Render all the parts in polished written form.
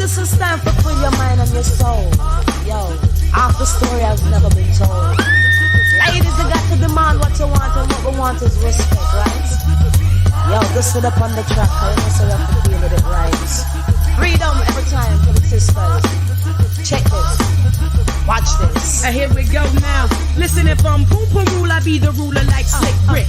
this is time for free your mind and your soul. Yo, half the story has never been told. Ladies, you got to demand what you want, and what we want is respect, right? Yo, just sit up on the track, I know so you have to feel that it rhymes. Freedom every time for the sisters. Check this. Watch this. Here we go now. Listen, if I'm boom boom rule, I be the ruler like Slick Rick.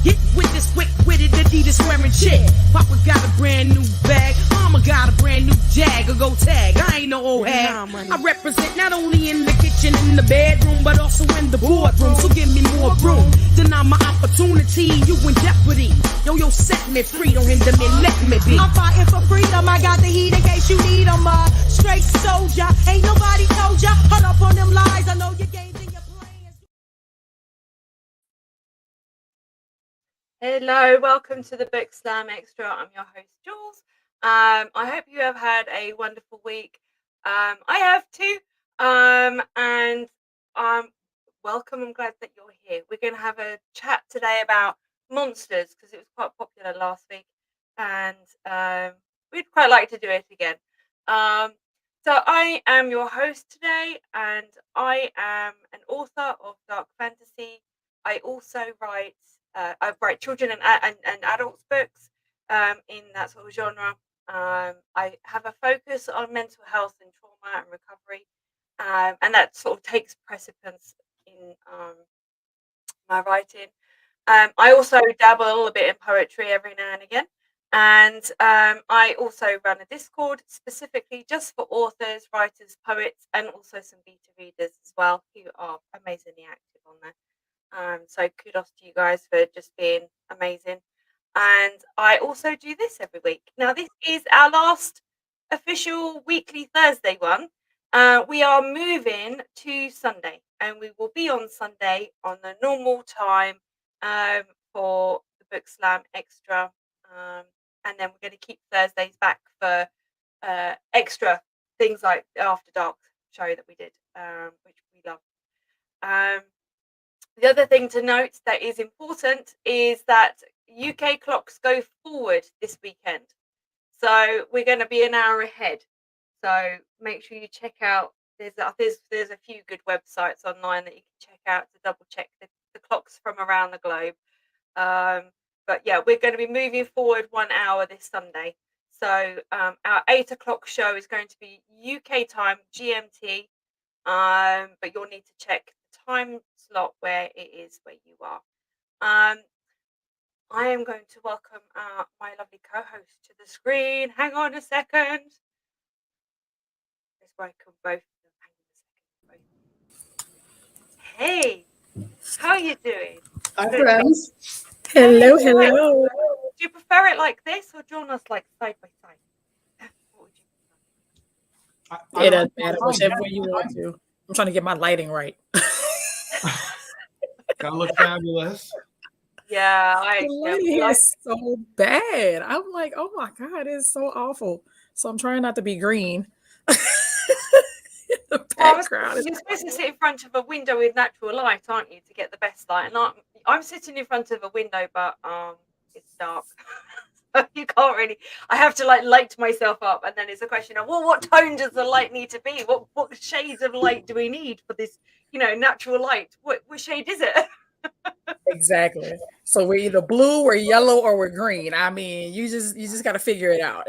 Hit with this quick witted Adidas wearing chick. Papa got a brand new bag. Mama got a brand new Jag. Or go tag. I ain't no old hag. I represent not only in the kitchen and the bedroom, but also in the boardroom. So give me more room. Deny my opportunity. You in jeopardy. Yo, set me free. Don't hinder me. Let me be. I'm fighting for freedom. I got the heat in case you need them. Straight soldier. Ain't nobody told ya. Hold up on them lies. I know your games and your plans. Hello, welcome to the Book Slam Extra. I'm your host, Jules. I hope you have had a wonderful week. I have too. And welcome. I'm glad that you're here. We're going to have a chat today about monsters because it was quite popular last week, and we'd quite like to do it again. So I am your host today, and I am an author of dark fantasy. I also write children and adults books in that sort of genre. I have a focus on mental health and trauma and recovery, and that sort of takes precedence in my writing. I also dabble a little bit in poetry every now and again. And I also run a Discord specifically just for authors, writers, poets, and also some beta readers as well who are amazingly active on there. So kudos to you guys for just being amazing. And I also do this every week. Now, this is our last official weekly Thursday one. We are moving to Sunday, and we will be on Sunday on the normal time for the Book Slam Extra. And then we're going to keep Thursdays back for extra things like the After Dark show that we did, which we love. The other thing to note that is important is that UK clocks go forward this weekend. So we're going to be an hour ahead. So make sure you check out, there's a few good websites online that you can check out to double check the clocks from around the globe. But yeah, we're going to be moving forward 1 hour this Sunday. So our 8 o'clock show is going to be UK time, GMT. But you'll need to check the time slot where it is where you are. I am going to welcome my lovely co-host to the screen. Hang on a second. Let's welcome both of them. Hey, how are you doing? Hi, friends. Hello. Do you prefer it like this, or do you want us like side by side? What would you It doesn't matter, whichever way you want to. I'm trying to get my lighting right. Gotta look fabulous. Yeah, The lighting is so bad. I'm like, oh my God, it's so awful. So I'm trying not to be green. The background. You're supposed to sit in front of a window with natural light, aren't you, to get the best light? And I'm sitting in front of a window, but it's dark. You can't really. I have to like light myself up, and then it's a question of, well, what tone does the light need to be? What shades of light do we need for this? Natural light. What shade is it? Exactly. So we're either blue or yellow or we're green. I mean, you just got to figure it out.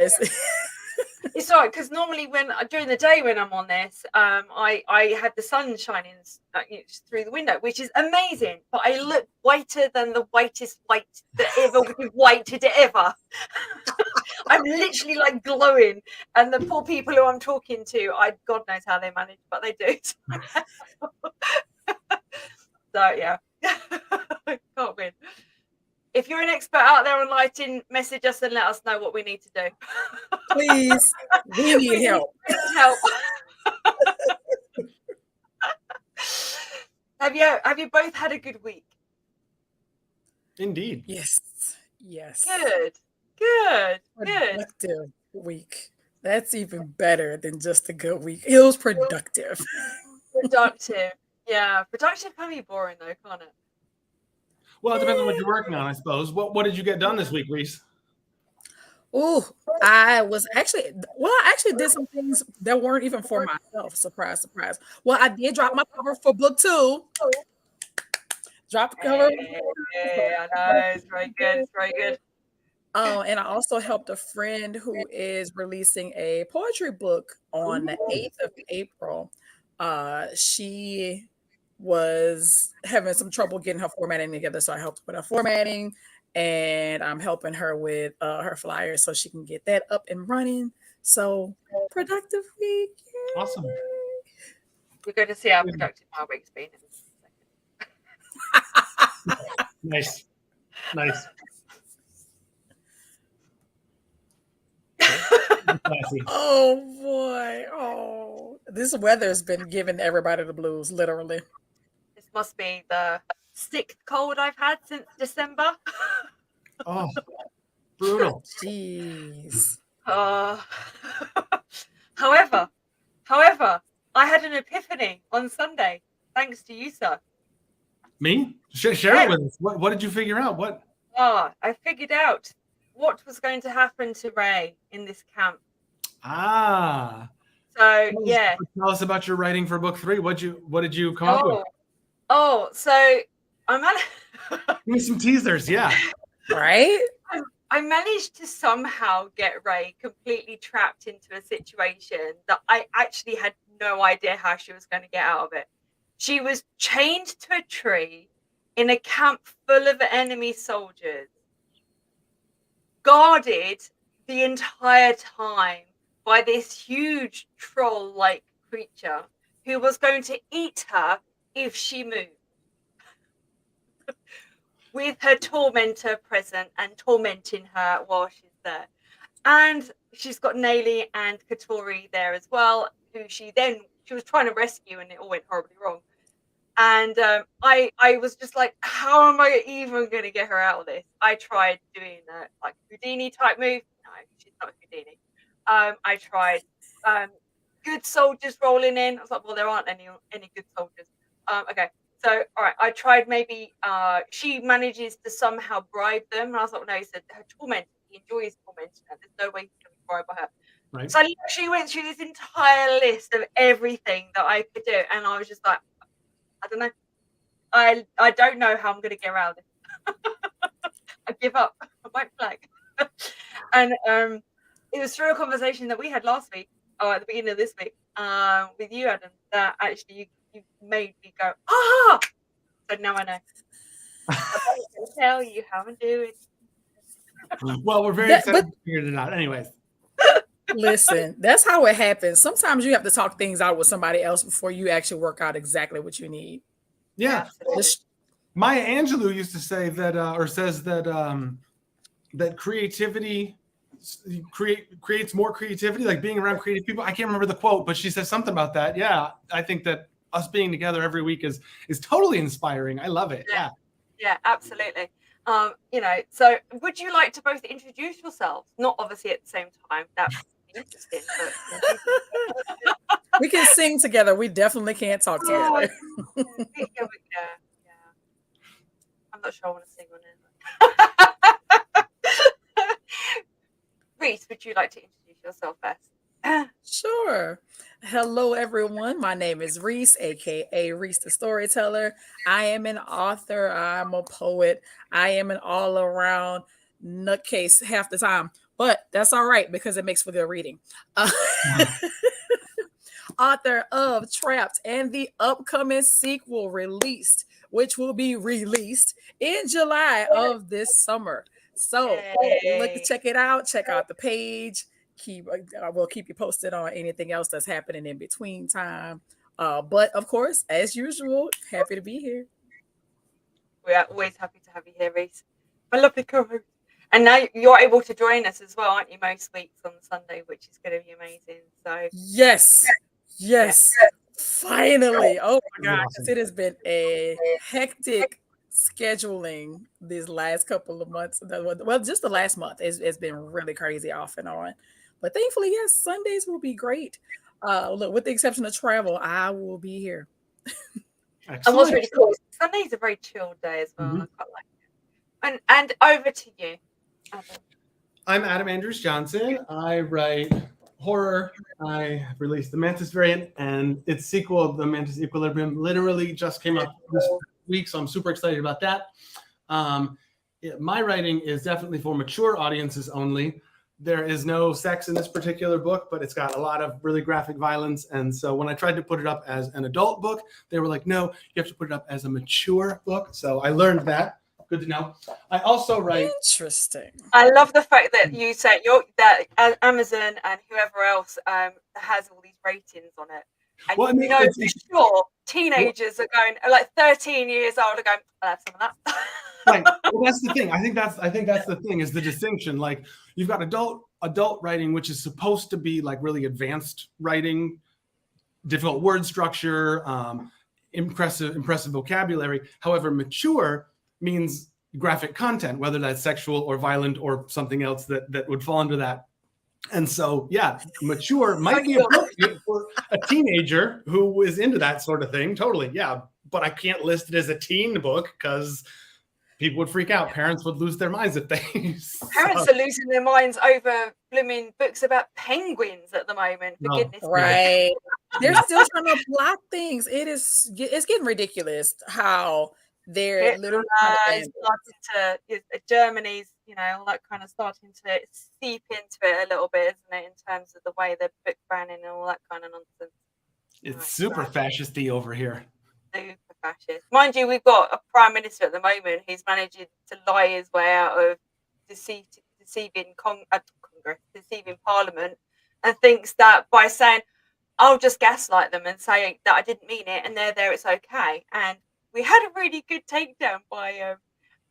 It's all right, because normally during the day when I'm on this, I had the sun shining through the window, which is amazing. But I look whiter than the whitest white that ever whited ever. I'm literally like glowing, and the poor people who I'm talking to, God knows how they manage, but they do. So yeah, can't win. If you're an expert out there on lighting, message us and let us know what we need to do. Please, we need help. Have you both had a good week? Indeed. Yes. Good. Productive week. That's even better than just a good week. It was productive. Yeah. Productive can be boring though, can't it? Well, it depends on what you're working on, I suppose. What did you get done this week, Reese? Ooh, I actually did some things that weren't even for myself. Surprise, surprise. Well, I did drop my cover for book 2. Drop the cover. Yeah, I know. It's very good. It's very good. And I also helped a friend who is releasing a poetry book on the 8th of April. She was having some trouble getting her formatting together, so I helped with her formatting, and I'm helping her with her flyers so she can get that up and running. So productive week. Yay. Awesome. We're going to see how productive our week's been in a second. Nice. Nice. Classy. Oh boy. Oh, this weather's been giving everybody the blues, literally. This must be the 6th cold I've had since December. Oh, brutal. Jeez. However, I had an epiphany on Sunday, thanks to you, sir. Me? Share it with us. What did you figure out? What? I figured out what was going to happen to Ray in this camp. So yeah. Tell us about your writing for book 3. What did you come up with? So I'm Give me some teasers, yeah. Right? I managed to somehow get Ray completely trapped into a situation that I actually had no idea how she was going to get out of it. She was chained to a tree in a camp full of enemy soldiers, guarded the entire time by this huge troll-like creature who was going to eat her if she moved. With her tormentor present and tormenting her while she's there. And she's got Naily and Katori there as well, who she was trying to rescue, and it all went horribly wrong. And I was just like, how am I even going to get her out of this? I tried doing a like Houdini type move. No, she's not Houdini. I tried good soldiers rolling in. I was like, well, there aren't any good soldiers. Okay. So, all right, I tried maybe she manages to somehow bribe them. And I was like, well, no, he said her torment, he enjoys tormenting her. There's no way he's going to be bribed by her. Right. So I literally went through this entire list of everything that I could do. And I was just like, I don't know. I don't know how I'm going to get around this. I give up. White flag. And it was through a conversation that we had last week, or at the beginning of this week, with you, Adam, that actually you made me go, so now I know. I'm going to tell you how I'm doing. Well, we're very excited to figure it out. Anyways. Listen, that's how it happens. Sometimes you have to talk things out with somebody else before you actually work out exactly what you need. Yeah. Maya Angelou used to say that, or says that, that creativity creates more creativity, like being around creative people. I can't remember the quote, but she says something about that. Yeah, I think that us being together every week is totally inspiring. I love it. Yeah, absolutely. So would you like to both introduce yourselves? Not obviously at the same time. That's interesting. But we can sing together. We definitely can't talk together. Yeah. I'm not sure I want to sing on it. Reese, would you like to introduce yourself first? Sure. Hello, everyone. My name is Reese, aka Reese the Storyteller. I am an author. I'm a poet. I am an all-around nutcase half the time, but that's all right because it makes for good reading. Author of Trapped and the upcoming sequel released, which will be released in July of this summer. So check it out. Check out the page. We'll keep you posted on anything else that's happening in between time. But of course, as usual, happy to be here. We are always happy to have you here, Reese. My lovely co-host. And now you're able to join us as well, aren't you? Most weeks on Sunday, which is going to be amazing. So yes. Finally. Oh my God, because it has been a hectic scheduling these last couple of months. Well, just the last month. It's been really crazy off and on. But thankfully, yes, Sundays will be great. Look, with the exception of travel, I will be here. And what's really cool, Sunday's a very chilled day as well. I quite like it. And over to you, I'm Adam Andrews Johnson. I write horror. I released the Mantis variant and its sequel, the Mantis Equilibrium, literally just came out this week, so I'm super excited about that. My writing is definitely for mature audiences only. There is no sex in this particular book, but it's got a lot of really graphic violence. And so when I tried to put it up as an adult book, they were like, no, you have to put it up as a mature book. So I learned that. Good to know. I also write. Interesting. I love the fact that you said that Amazon and whoever else has all these ratings on it. And Well, I mean, for sure, teenagers are going, like 13 years old, are going, I'll have some of that. Right. Well, that's the thing. I think that's the thing is the distinction. Like you've got adult writing, which is supposed to be like really advanced writing, difficult word structure, impressive vocabulary. However, mature means graphic content, whether that's sexual or violent or something else that would fall under that. And so, yeah, mature might be appropriate for a teenager who is into that sort of thing. Totally. Yeah. But I can't list it as a teen book because people would freak out. Parents would lose their minds if they. Parents are losing their minds over blooming books about penguins at the moment. For goodness sake. Right. They're still trying to block things. It's getting ridiculous how they're literally starting to Germany's, all that kind of starting to seep into it a little bit, isn't it, in terms of the way they're book banning and all that kind of nonsense. It's super fascisty over here. Super fascist. Mind you, we've got a prime minister at the moment who's managing to lie his way out of deceiving Congress, deceiving Parliament, and thinks that by saying, I'll just gaslight them and say that I didn't mean it, and they're there, it's okay. And we had a really good takedown by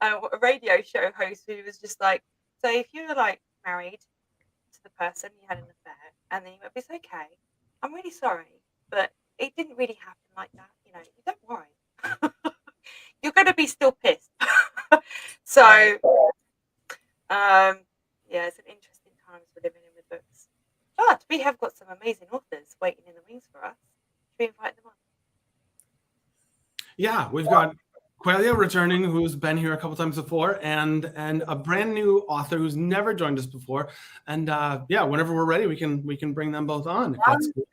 a radio show host who was just like, so if you're like married to the person you had an affair, and then you went, it's okay, I'm really sorry, but it didn't really happen like that. You don't worry. You're going to be still pissed. So, yeah, it's an interesting times we're living in with books. But we have got some amazing authors waiting in the wings for us. Should we invite them on? Yeah, we've got Quelia returning, who's been here a couple times before, and a brand new author who's never joined us before. And yeah, whenever we're ready, we can bring them both on. If that's cool.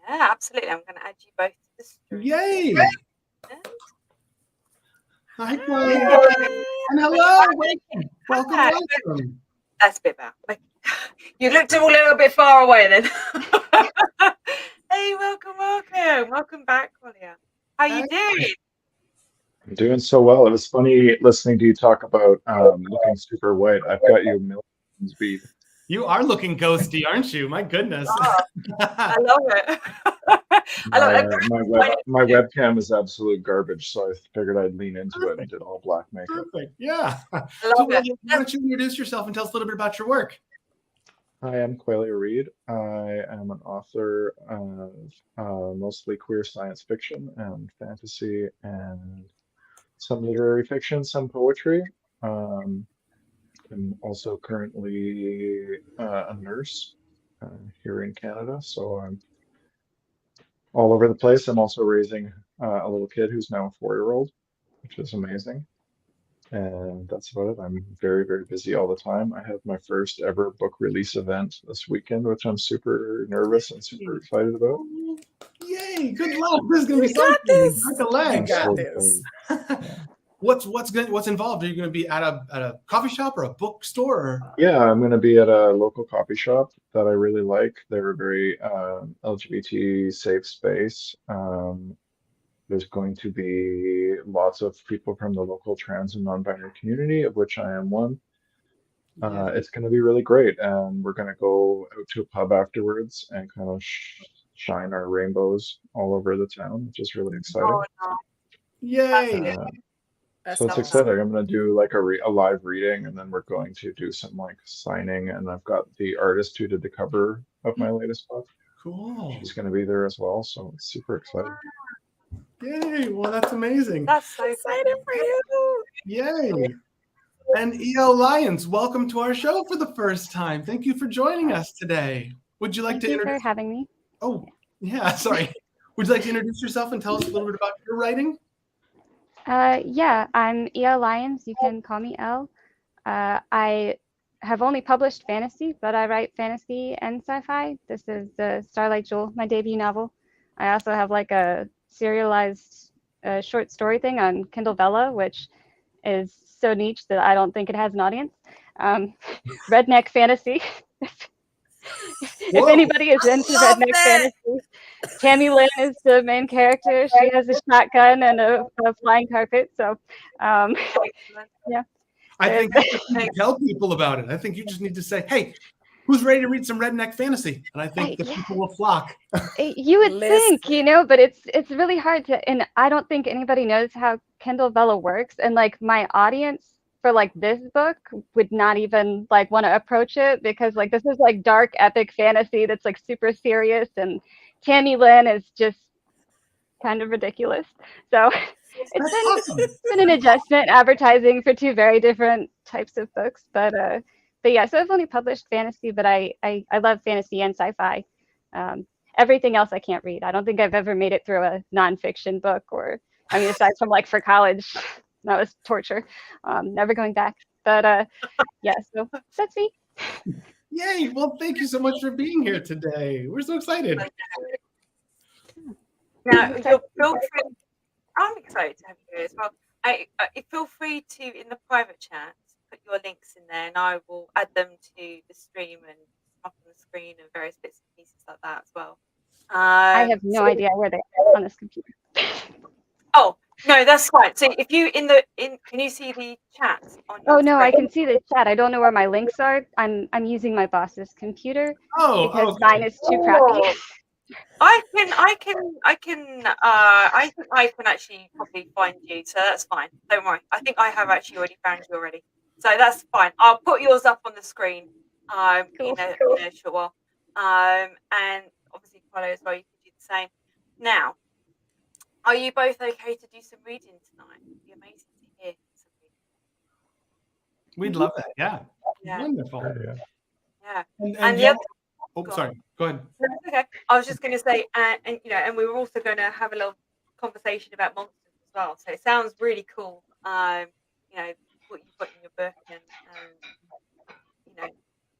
Yeah, absolutely. I'm going to add you both to the stream. Yay! Hi, Quelia. And hello. Welcome. That's a bit bad. You looked a little bit far away then. Hey, welcome back, Quelia. How you doing? I'm doing so well. It was funny listening to you talk about looking super white. I've got you a million beat. You are looking ghosty, aren't you? My goodness. Oh, I love it. My webcam is absolute garbage, so I figured I'd lean into it and did all black makeup. Perfect. Yeah. I love it. Why don't you introduce yourself and tell us a little bit about your work? Hi, I'm Quelia Reed. I am an author of mostly queer science fiction and fantasy and some literary fiction, some poetry. I'm also currently a nurse here in Canada, so I'm all over the place. I'm also raising a little kid who's now a 4-year-old, which is amazing. And that's about it. I'm very, very busy all the time. I have my first ever book release event this weekend, which I'm super nervous and super excited about. Yay! Good luck. This is gonna be something. You got this. What's involved? Are you going to be at a coffee shop or a bookstore? Or? Yeah, I'm going to be at a local coffee shop that I really like. They're a very LGBT safe space. There's going to be lots of people from the local trans and non-binary community, of which I am one. It's going to be really great, and we're going to go out to a pub afterwards and kind of shine our rainbows all over the town, which is really exciting. Oh, no. Yay! So it's exciting. I'm going to do like a live reading, and then we're going to do some like signing, and I've got the artist who did the cover of my latest book. Cool. She's going to be there as well, so it's super exciting. Yay! Well, that's amazing. That's so exciting for you. Yay! And E.L. Lyons, welcome to our show for the first time. Thank you for joining us today. Would you like to introduce? Thank you for having me. Oh, yeah. Sorry. Would you like to introduce yourself and tell us a little bit about your writing? Yeah, I'm E.L. Lyons. You can call me Elle. I have only published fantasy, but I write fantasy and sci-fi. This is the Starlight Jewel, my debut novel. I also have like a serialized short story thing on Kindle Vella, which is so niche that I don't think it has an audience. Redneck fantasy. If anybody is into redneck fantasy, Tammy Lynn is the main character. She has a shotgun and a flying carpet. So, yeah. I think you just need to tell people about it. I think you just need to say, hey, who's ready to read some redneck fantasy? And I think the people will flock. You would think, but it's really hard to, and I don't think anybody knows how Kindle Vella works. And like my audience for like this book would not even like want to approach it because like this is like dark epic fantasy that's like super serious, and Tammy Lynn is just kind of ridiculous. So it's been an adjustment advertising for two very different types of books, but yeah, so I've only published fantasy, but I love fantasy and sci-fi. Everything else I can't read. I don't think I've ever made it through a nonfiction book, or I mean, aside from like for college, that was torture. Never going back. But yeah, so that's me. Yay! Well, thank you so much for being here today. We're so excited. Now, feel free. I'm excited to have you here as well. I feel free to, in the private chat, put your links in there, and I will add them to the stream and up on the screen and various bits and pieces like that as well. I have no idea where they are on this computer. Oh no, that's fine. So if you can you see the chat on your Oh no, screen? I can see the chat. I don't know where my links are. I'm using my boss's computer because mine is too crappy. I can actually probably find you, so that's fine. Don't worry. I think I have actually already found you already, so that's fine. I'll put yours up on the screen in a short while. And obviously follow as well. You can do the same. Now, are you both okay to do some reading tonight? It'd be amazing to hear some reading. We'd love that. Yeah. Wonderful. Yeah. And the other. Oh, sorry. Go ahead. Okay. I was just going to say, and we were also going to have a little conversation about monsters as well. So it sounds really cool. What you put in your book, and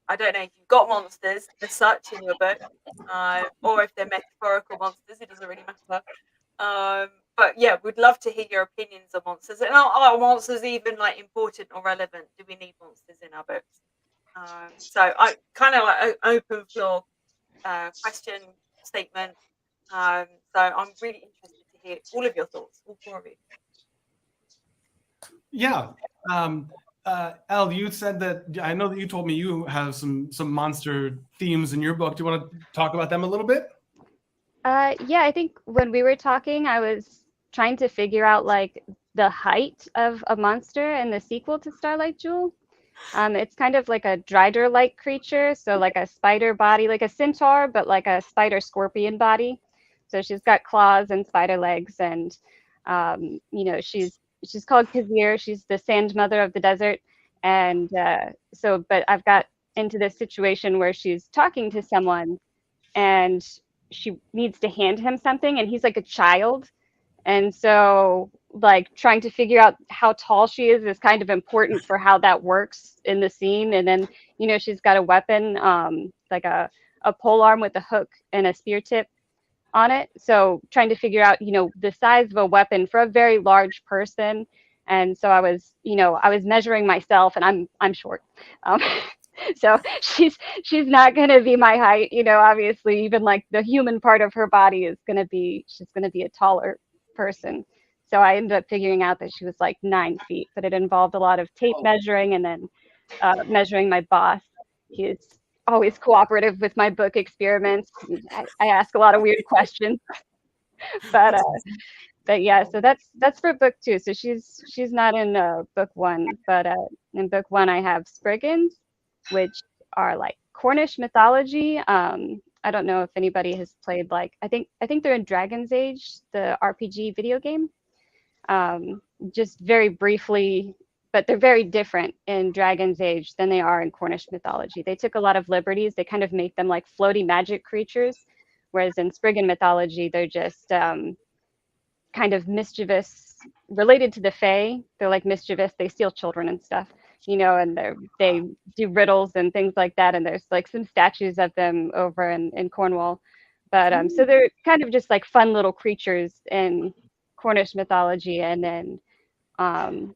I don't know if you've got monsters as such in your book, or if they're metaphorical monsters. It doesn't really matter. But yeah, we'd love to hear your opinions on monsters. And are monsters even like important or relevant? Do we need monsters in our books? So I kind of like open floor question statement. So I'm really interested to hear all of your thoughts, all four of you. Yeah. Elle, you said that, I know that you told me you have some monster themes in your book. Do you want to talk about them a little bit? Yeah, I think when we were talking, I was trying to figure out like the height of a monster in the sequel to Starlight Jewel. It's kind of like a Drider-like creature, so like a spider body, like a centaur, but like a spider scorpion body. So she's got claws and spider legs, and she's called Kazir. She's the sand mother of the desert, and but I've got into this situation where she's talking to someone, and she needs to hand him something, and he's like a child, and so like trying to figure out how tall she is kind of important for how that works in the scene. And then she's got a weapon, like a pole arm with a hook and a spear tip on it, so trying to figure out the size of a weapon for a very large person. And so I was measuring myself, and I'm short, so she's not going to be my height, obviously. Even like the human part of her body she's going to be a taller person. So I ended up figuring out that she was like 9 feet, but it involved a lot of tape measuring, and then measuring my boss. He's always cooperative with my book experiments. I ask a lot of weird questions, but yeah, so that's for book 2. So she's not in book 1, but in book 1 I have Spriggans, which are like Cornish mythology. I don't know if anybody has played I think they're in Dragon's Age, the RPG video game. Just very briefly, but they're very different in Dragon's Age than they are in Cornish mythology. They took a lot of liberties. They kind of make them like floaty magic creatures, whereas in Spriggan mythology, they're just kind of mischievous, related to the Fae. They're like mischievous. They steal children and stuff. and they do riddles and things like that. And there's like some statues of them over in Cornwall. But so they're kind of just like fun little creatures in Cornish mythology, and then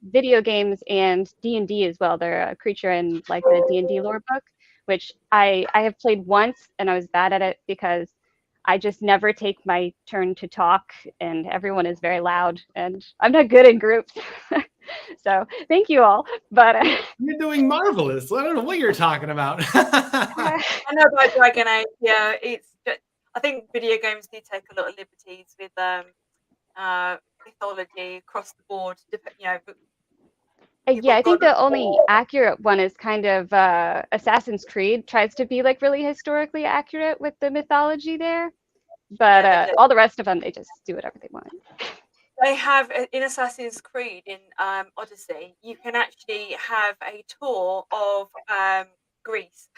video games and D&D as well. They're a creature in like the D&D lore book, which I have played once and I was bad at it because I just never take my turn to talk and everyone is very loud and I'm not good in groups. So thank you all. But you're doing marvelous. I don't know what you're talking about. I know about Dragon Age. Yeah, it's just, I think video games do take a lot of liberties with mythology across the board. yeah, I think the only accurate one is kind of Assassin's Creed tries to be like really historically accurate with the mythology there. But all the rest of them, they just do whatever they want. They have in Assassin's Creed in Odyssey, you can actually have a tour of Greece.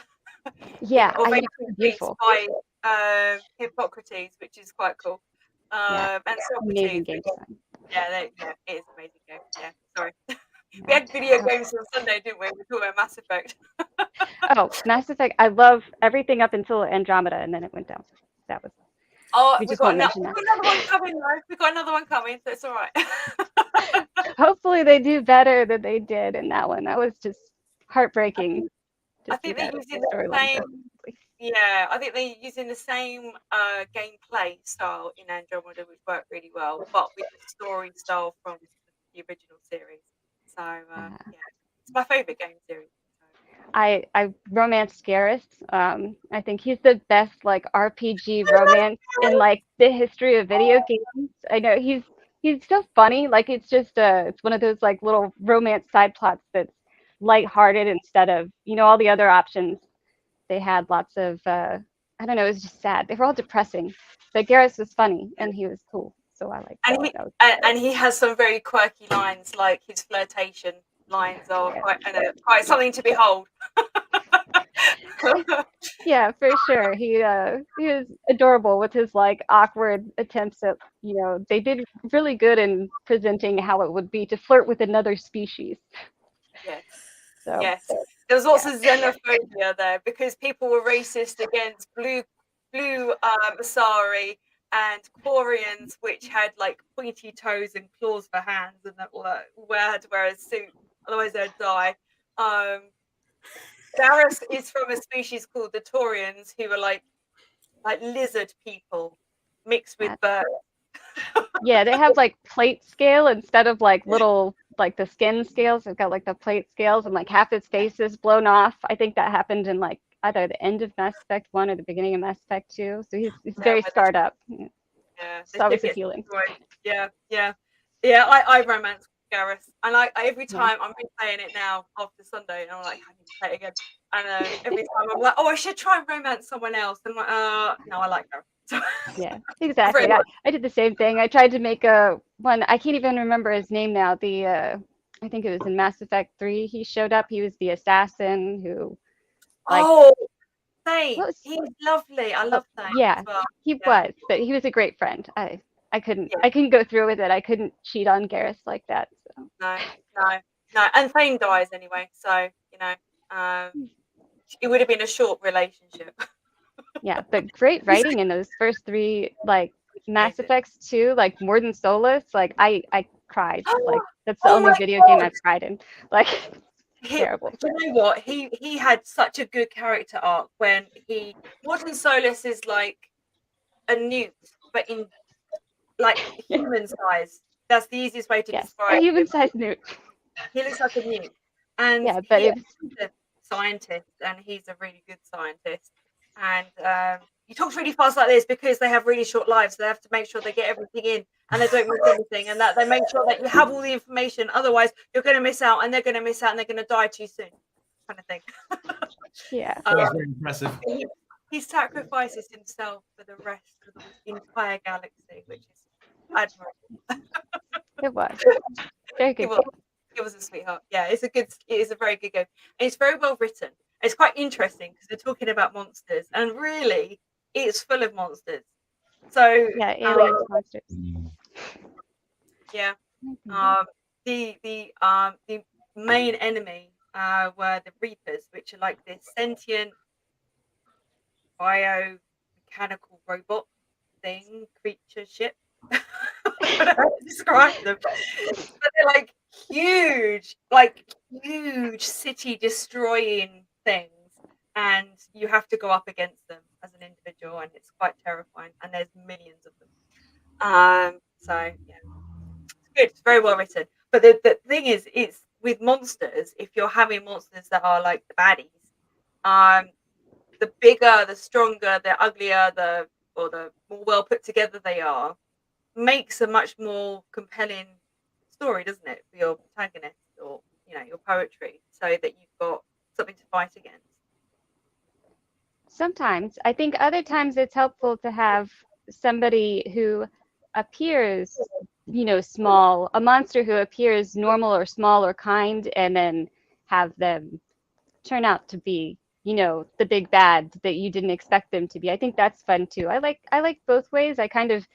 Yeah, of I ancient Greece by Hippocrates, which is quite cool. Yeah, and amazing Socrates. game design. Yeah, it is an amazing game. Yeah, sorry. We had video games on Sunday, didn't we? We were talking about Mass Effect. Oh, Mass Effect. I love everything up until Andromeda, and then it went down. That was. Oh, we we've just got, won't mention that. another one coming, though. We've got another one coming, so it's all right. Hopefully, they do better than they did in that one. That was just heartbreaking. I think they're using the same. Yeah, I think they're using the same gameplay style in Andromeda, which worked really well, but with the story style from the original series. So yeah, it's my favorite game series. I romanced Garrus. I think he's the best like RPG romance in like the history of video games. I know he's so funny. Like it's just it's one of those like little romance side plots that's lighthearted instead of all the other options. They had lots of I don't know. It was just sad. They were all depressing. But Garrus was funny and he was cool. So I like that. And he has some very quirky lines, like his flirtation lines are quite something to behold. Yeah, for sure. He was adorable with his like awkward attempts at they did really good in presenting how it would be to flirt with another species. Yes. So, yes. There was lots of xenophobia there because people were racist against blue Masari and Quarians, which had like pointy toes and claws for hands, and that had to wear a suit, otherwise they'd die. Garrus is from a species called the Taurians, who are like lizard people mixed with birds. Yeah, they have like plate scale instead of like little like the skin scales. They've got like the plate scales, and like half his face is blown off. I think that happened in like either the end of Mass Effect 1 or the beginning of Mass Effect 2. So he's very scarred up. Yeah, it's always appealing. Yeah. I romance Garrus, and every time I'm replaying it now after Sunday, and I'm like, I need to play it again. And every time I'm like, oh, I should try and romance someone else. And I'm like, no, I like Garrus. Yeah, exactly. I did the same thing. I tried to make one. I can't even remember his name now. I think it was in Mass Effect 3. He showed up. He was the assassin who. Thane. He's lovely. I love Thane. Yeah, as well. He was, but he was a great friend. I couldn't go through with it. I couldn't cheat on Garrus like that. So. No. And Thane dies anyway, so it would have been a short relationship. Yeah, but great writing in those first 3 like Mass Effects too, like more than Solus. Like I cried. Like that's the only video game I've cried in. Like terrible. Do you know what? He had such a good character arc when Modern Solus is like a newt, but in like human size. That's the easiest way to describe a human sized newt. He looks like a newt. And but he's a scientist, and he's a really good scientist. And he talks really fast like this because they have really short lives. So they have to make sure they get everything in and they don't miss anything, and that they make sure that you have all the information. Otherwise, you're going to miss out, and they're going to miss out, and they're going to die too soon, kind of thing. Yeah. That's very impressive. He sacrifices himself for the rest of the entire galaxy, which is admirable. It was. Very good. It was a sweetheart. Yeah, it is a very good game. And it's very well written. It's quite interesting because they're talking about monsters, and really, it's full of monsters. So yeah, alien monsters. Yeah. The main enemy were the Reapers, which are like this sentient biomechanical robot thing, creature ship. I don't know how to describe them. But they're like huge city destroying things. And you have to go up against them as an individual, and it's quite terrifying. And there's millions of them. So yeah, it's good. It's very well written. But the thing is, it's with monsters. If you're having monsters that are like the baddies, the bigger, the stronger, the uglier, the more well put together they are, makes a much more compelling story, doesn't it, for your protagonist or your poetry, so that you've got something to fight against. Sometimes. I think other times it's helpful to have somebody who appears, small, a monster who appears normal or small or kind, and then have them turn out to be, the big bad that you didn't expect them to be. I think that's fun too. I like both ways. I kind of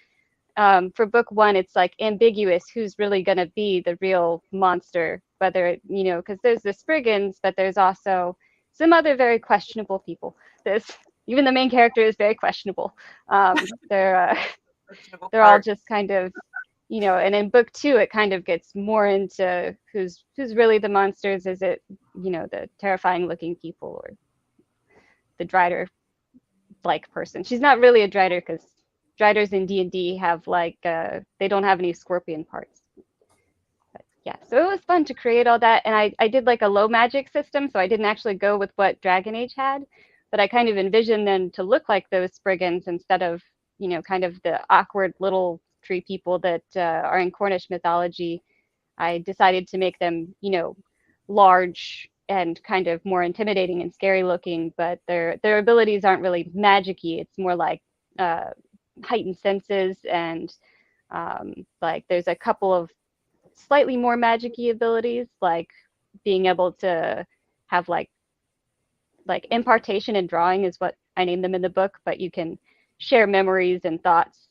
for book one, it's like ambiguous who's really going to be the real monster, whether, because there's the Spriggans, but there's also some other very questionable people. Even the main character is very questionable. They're all just kind of, and in book two, it kind of gets more into who's really the monsters. Is it, the terrifying looking people or the Drider like person? She's not really a Drider because Driders in D&D have they don't have any scorpion parts. But yeah, so it was fun to create all that, and I did like a low magic system, so I didn't actually go with what Dragon Age had, but I kind of envisioned them to look like those Spriggans instead of kind of the awkward little tree people that are in Cornish mythology. I decided to make them large and kind of more intimidating and scary looking, but their abilities aren't really magic-y. It's more like heightened senses, and there's a couple of slightly more magic-y abilities, like being able to have like impartation and drawing is what I named them in the book, but you can share memories and thoughts.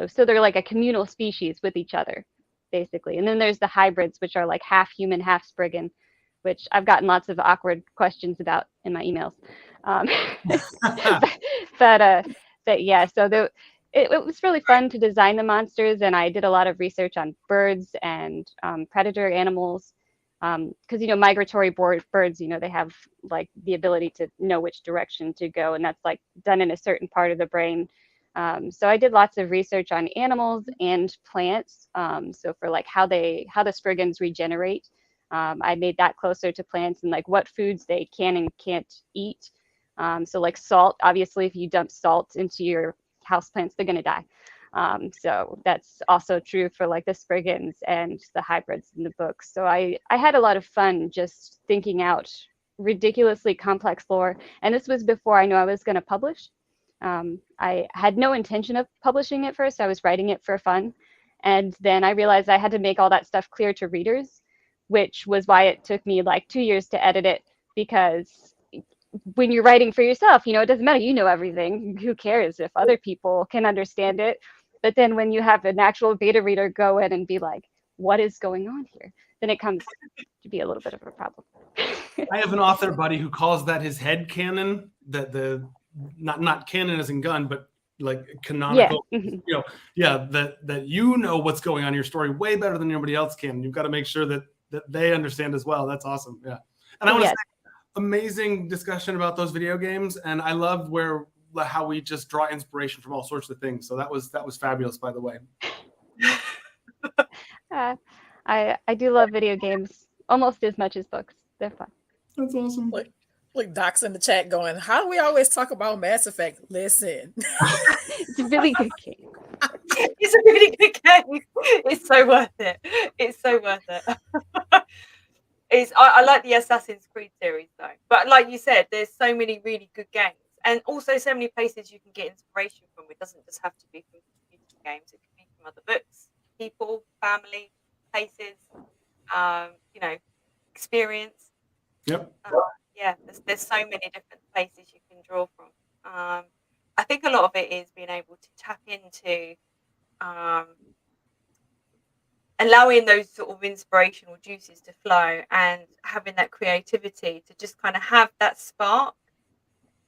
So they're like a communal species with each other, basically. And then there's the hybrids, which are like half human, half Spriggan, which I've gotten lots of awkward questions about in my emails. But yeah, so it was really fun to design the monsters, and I did a lot of research on birds and predator animals, because migratory birds, they have like the ability to know which direction to go, and that's like done in a certain part of the brain. So I did lots of research on animals and plants. So for like how the Spriggans regenerate, I made that closer to plants and like what foods they can and can't eat. So like salt, obviously, if you dump salt into your houseplants, they're going to die. So that's also true for like the Spriggans and the hybrids in the book. So I had a lot of fun just thinking out ridiculously complex lore. And this was before I knew I was going to publish. I had no intention of publishing it first. I was writing it for fun. And then I realized I had to make all that stuff clear to readers, which was why it took me like 2 years to edit it, because when you're writing for yourself, it doesn't matter, everything. Who cares if other people can understand it? But then when you have an actual beta reader go in and be like, what is going on here? Then it comes to be a little bit of a problem. I have an author buddy who calls that his head canon, that the not canon as in gun, but like canonical, Yeah. that what's going on in your story way better than anybody else can. You've got to make sure that they understand as well. That's awesome. Yeah. And I want to say, amazing discussion about those video games, and I love how we just draw inspiration from all sorts of things. So that was fabulous, by the way. I do love video games almost as much as books. They're fun. That's awesome. Like Doc's in the chat going, how do we always talk about Mass Effect? Listen. It's a really good game. It's a really good game. It's so worth it. It's so worth it. I like the Assassin's Creed series though, but like you said, there's so many really good games, and also so many places you can get inspiration from. It doesn't just have to be from computer games; it can be from other books, people, family, places, experience. Yep. Yeah, there's so many different places you can draw from. I think a lot of it is being able to tap into allowing those sort of inspirational juices to flow and having that creativity to just kind of have that spark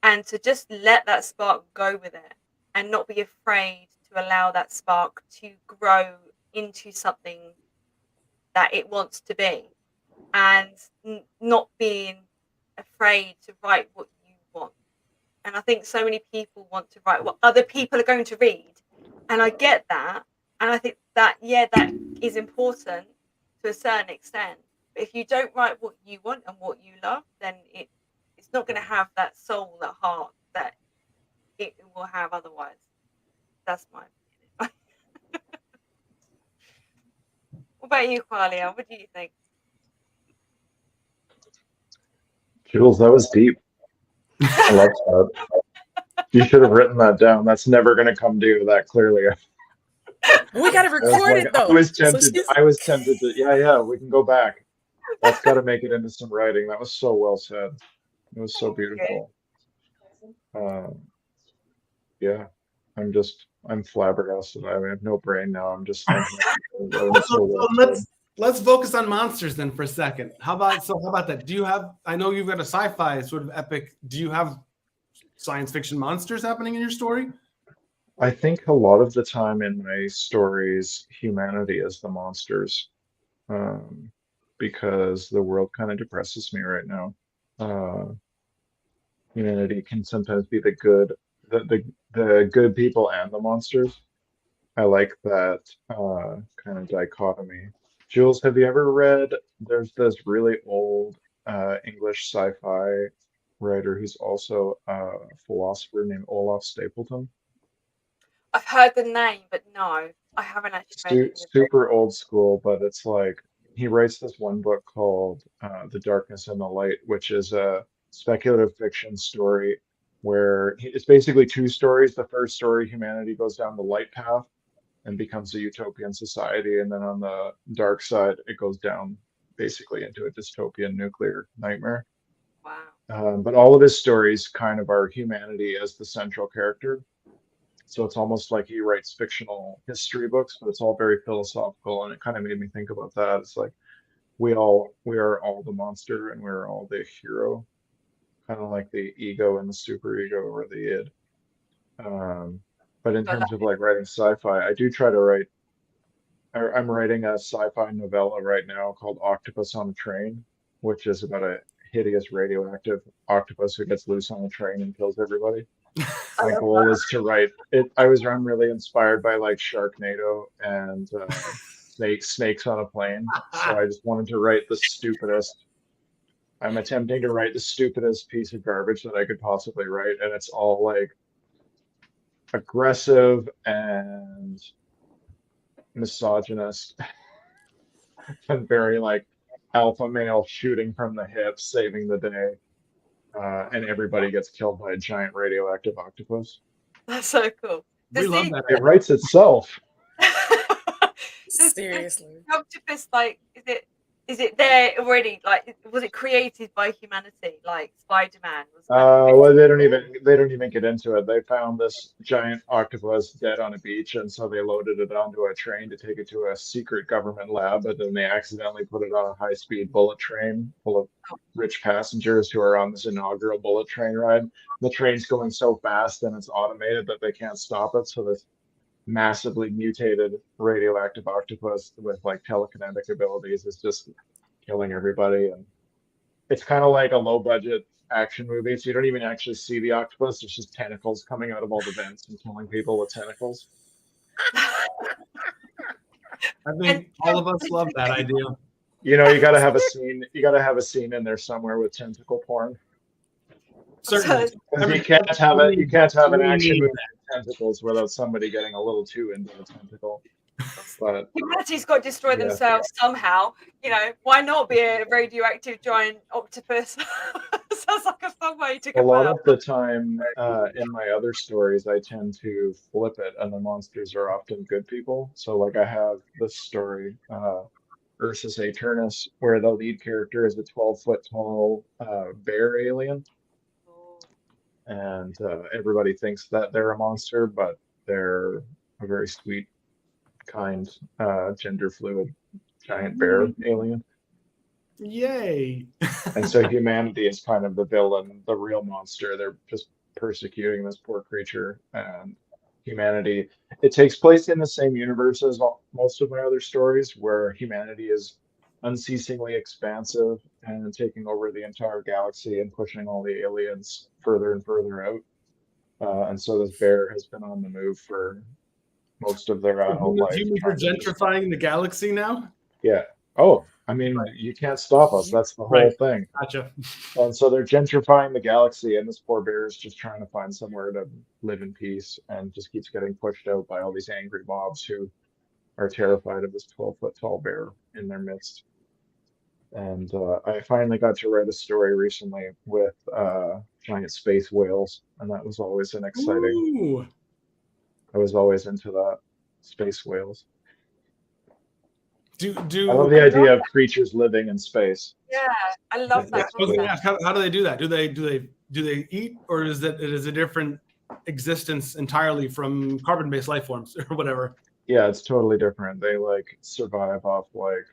and to just let that spark go with it and not be afraid to allow that spark to grow into something that it wants to be, and not being afraid to write what you want. And I think so many people want to write what other people are going to read, and I get that, and I think that that is important to a certain extent. But if you don't write what you want and what you love, then it's not going to have that soul, that heart that it will have otherwise. That's my opinion. What about you, Qualia? What do you think? Jules, that was deep. I love that. You should have written that down. That's never going to come due that clearly. We got to record it though. I was tempted to, yeah, we can go back. That's got to make it into some writing. That was so well said. It was so beautiful. Yeah, I'm flabbergasted. I have no brain now. I'm just thinking. Let's focus on monsters then for a second. How about that? Do you have? I know you've got a sci-fi sort of epic. Do you have science fiction monsters happening in your story? I think a lot of the time in my stories, humanity is the monsters, because the world kind of depresses me right now. Humanity can sometimes be the good people and the monsters. I like that kind of dichotomy. Jules, have you ever read? There's this really old English sci-fi writer who's also a philosopher named Olaf Stapleton. I've heard the name, but no, I haven't actually read it. Super old school, but it's like he writes this one book called The Darkness and the Light, which is a speculative fiction story where it's basically two stories. The first story, humanity goes down the light path and becomes a utopian society, and then on the dark side, it goes down basically into a dystopian nuclear nightmare. Wow. But all of his stories kind of are humanity as the central character. So it's almost like he writes fictional history books, but it's all very philosophical, and it kind of made me think about that. It's like we are all the monster and we're all the hero, kind of like the ego and the superego or the id. But in terms of like writing sci-fi, I do try to write. I'm writing a sci-fi novella right now called Octopus on a Train, which is about a hideous radioactive octopus who gets loose on a train and kills everybody. My goal is to write it. I'm really inspired by like Sharknado and snakes on a plane. So I just wanted to write the stupidest. I'm attempting to write the stupidest piece of garbage that I could possibly write, and it's all like aggressive and misogynist and very like alpha male shooting from the hip, saving the day. And everybody gets killed by a giant radioactive octopus. That's so cool. We love that. It writes itself. Seriously. The octopus, like, is it there already? Like, was it created by humanity? Like Spider-Man was. Well, they don't even get into it. They found this giant octopus dead on a beach, and so they loaded it onto a train to take it to a secret government lab, but then they accidentally put it on a high-speed bullet train full of rich passengers who are on this inaugural bullet train ride. The train's going so fast and it's automated that they can't stop it, so this massively mutated radioactive octopus with like telekinetic abilities is just killing everybody. And it's kind of like a low budget action movie, so you don't even actually see the octopus. There's just tentacles coming out of all the vents and killing people with tentacles. I think all of us love that idea. You know, you gotta have a scene. You gotta have a scene in there somewhere with tentacle porn. Certainly, you can't have an action movie with tentacles without somebody getting a little too into the tentacle. But humanity's got to destroy themselves somehow. You know, why not be a radioactive giant octopus? Sounds like a fun way to go. A lot of the time in my other stories, I tend to flip it, and the monsters are often good people. So, like, I have this story, Ursus Aeternus, where the lead character is a 12-foot tall bear alien. And everybody thinks that they're a monster, but they're a very sweet kind, gender fluid giant bear alien. Yay. And so humanity is kind of the villain, the real monster. They're just persecuting this poor creature. And humanity, it takes place in the same universe as most of my other stories, where humanity is unceasingly expansive and taking over the entire galaxy and pushing all the aliens further and further out. And so this bear has been on the move for most of their adult life. Humans are gentrifying the galaxy now? Yeah. Oh, I mean, you can't stop us. That's the whole thing. Gotcha. And so they're gentrifying the galaxy, and this poor bear is just trying to find somewhere to live in peace and just keeps getting pushed out by all these angry mobs who are terrified of this 12-foot tall bear in their midst. And I finally got to write a story recently with giant space whales, and that was always an exciting. Ooh. I was always into that, space whales. I love the idea of creatures living in space. Yeah, I love that. How do they do that? Do they eat, or is it a different existence entirely from carbon-based life forms or whatever? Yeah, it's totally different. They like survive off like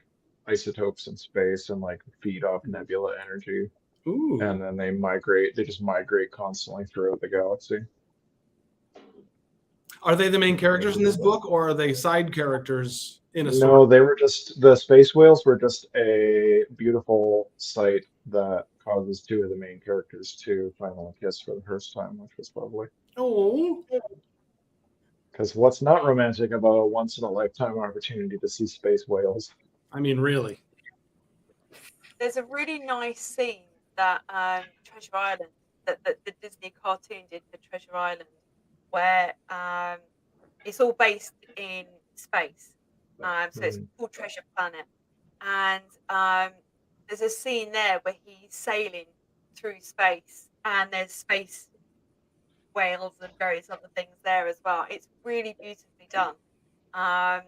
isotopes in space and like feed off nebula energy. Ooh. And then they migrate. They just migrate constantly throughout the galaxy. Are they the main characters in this book, or are they side characters in a story? No, they were just, the space whales were just a beautiful sight that causes two of the main characters to finally kiss for the first time, which was lovely. Oh. Because what's not romantic about a once-in-a-lifetime opportunity to see space whales? I mean, really. There's a really nice scene that Treasure Island, that the Disney cartoon did for Treasure Island, where it's all based in space. So it's called Treasure Planet. And there's a scene there where he's sailing through space, and there's space whales and various other things there as well. It's really beautifully done. And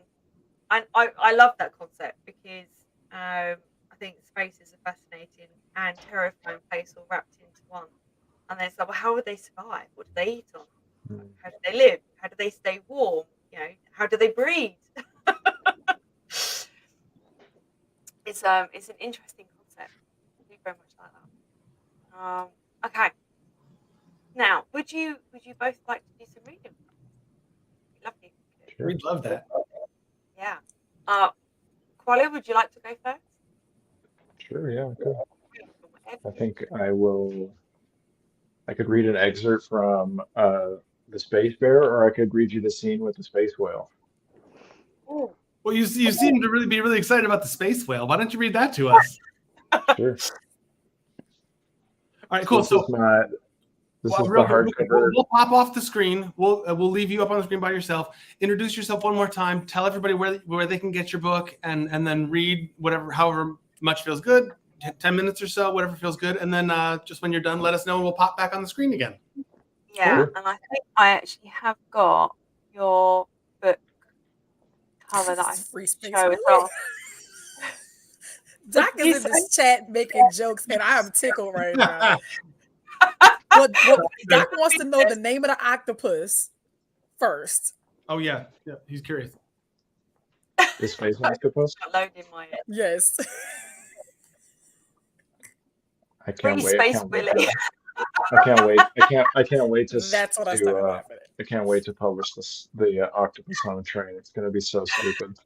I love that concept because I think space is a fascinating and terrifying place all wrapped into one. And then it's like, well, how would they survive? What do they eat on? How do they live? How do they stay warm? You know, how do they breathe? It's an interesting concept. I do very much like that. Okay. Now, would you both like to do some reading? Lovely. Sure. We'd love that. Yeah. Qualia, would you like to go first? Sure, yeah, okay. I think I could read an excerpt from The Space Bear, or I could read you the scene with the space whale. Ooh. Well, you seem to really be really excited about the space whale. Why don't you read that to us? Sure. All right, cool. This is the hardcover. We'll pop off the screen. We'll leave you up on the screen by yourself. Introduce yourself one more time. Tell everybody where they can get your book, and then read however much feels good. 10 minutes or so, whatever feels good, and then just when you're done, let us know, and we'll pop back on the screen again. Yeah, sure. And I think I actually have got your book cover that I show as well. Doc is in this chat making jokes, and I am tickled right now. Well, Doc wants to know the name of the octopus first. Oh yeah, he's curious. The space octopus? Loading my head. Yes. I can't wait. Space Willy. I can't wait. I can't wait to. That's what I started laughing at. I can't wait to publish the octopus on a train. It's going to be so stupid.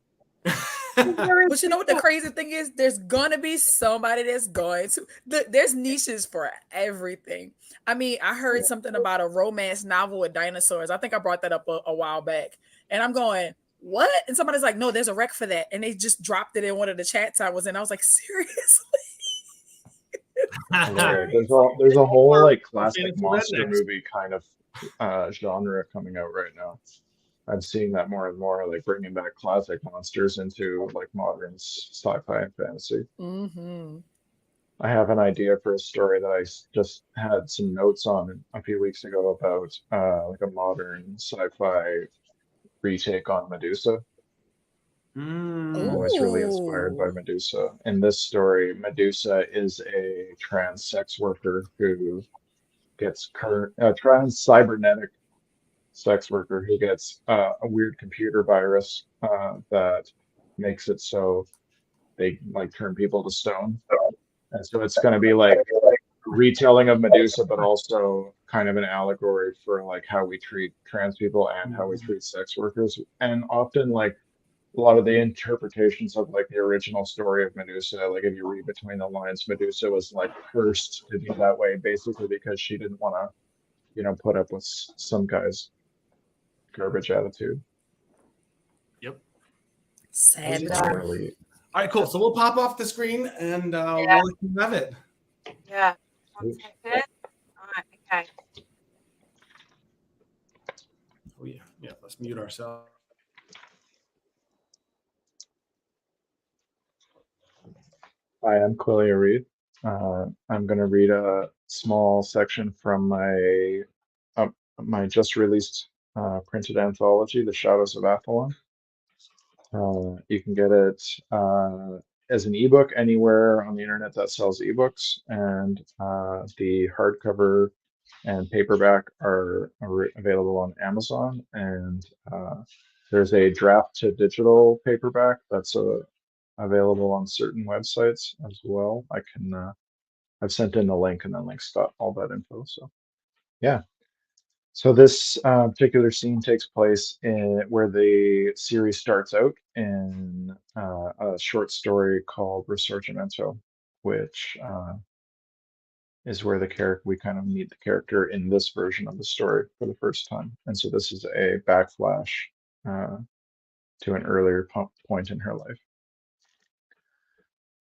But you know what the crazy thing is? There's gonna be somebody that's going to. There's niches for everything. I mean, I heard something about a romance novel with dinosaurs. I think I brought that up a while back, and I'm going, what? And somebody's like, no, there's a rec for that, and they just dropped it in one of the chats I was in. I was like, seriously? There's a whole like classic monster movie kind of genre coming out right now. I'm seeing that more and more, like bringing back classic monsters into like modern sci-fi and fantasy. Mm-hmm. I have an idea for a story that I just had some notes on a few weeks ago about like a modern sci-fi retake on Medusa. I was really inspired by Medusa. In this story, Medusa is a trans sex worker who gets trans cybernetic sex worker who gets a weird computer virus that makes it so they like turn people to stone. And so it's going to be like retelling of Medusa, but also kind of an allegory for like how we treat trans people and how we treat sex workers. And often like a lot of the interpretations of like the original story of Medusa, like if you read between the lines, Medusa was like cursed to be that way, basically because she didn't want to, put up with some guy's garbage attitude. Yep. Sad but So true. really, All right, cool. So we'll pop off the screen and Yeah. we'll let you have it. Yeah. 1 second. All right. Okay. Oh yeah, yeah. Let's mute ourselves. I am Quillia Reed. I'm going to read a small section from my just released printed anthology, The Shadows of Athlon. You can get it as an ebook anywhere on the internet that sells ebooks, and the hardcover and paperback are available on Amazon. And there's a draft to digital paperback that's available on certain websites as well. I've sent in the link, and then link's got all that info. So yeah. So this particular scene takes place where the series starts out in a short story called Risorgimento, which is where we kind of meet the character in this version of the story for the first time. And so this is a backflash to an earlier point in her life.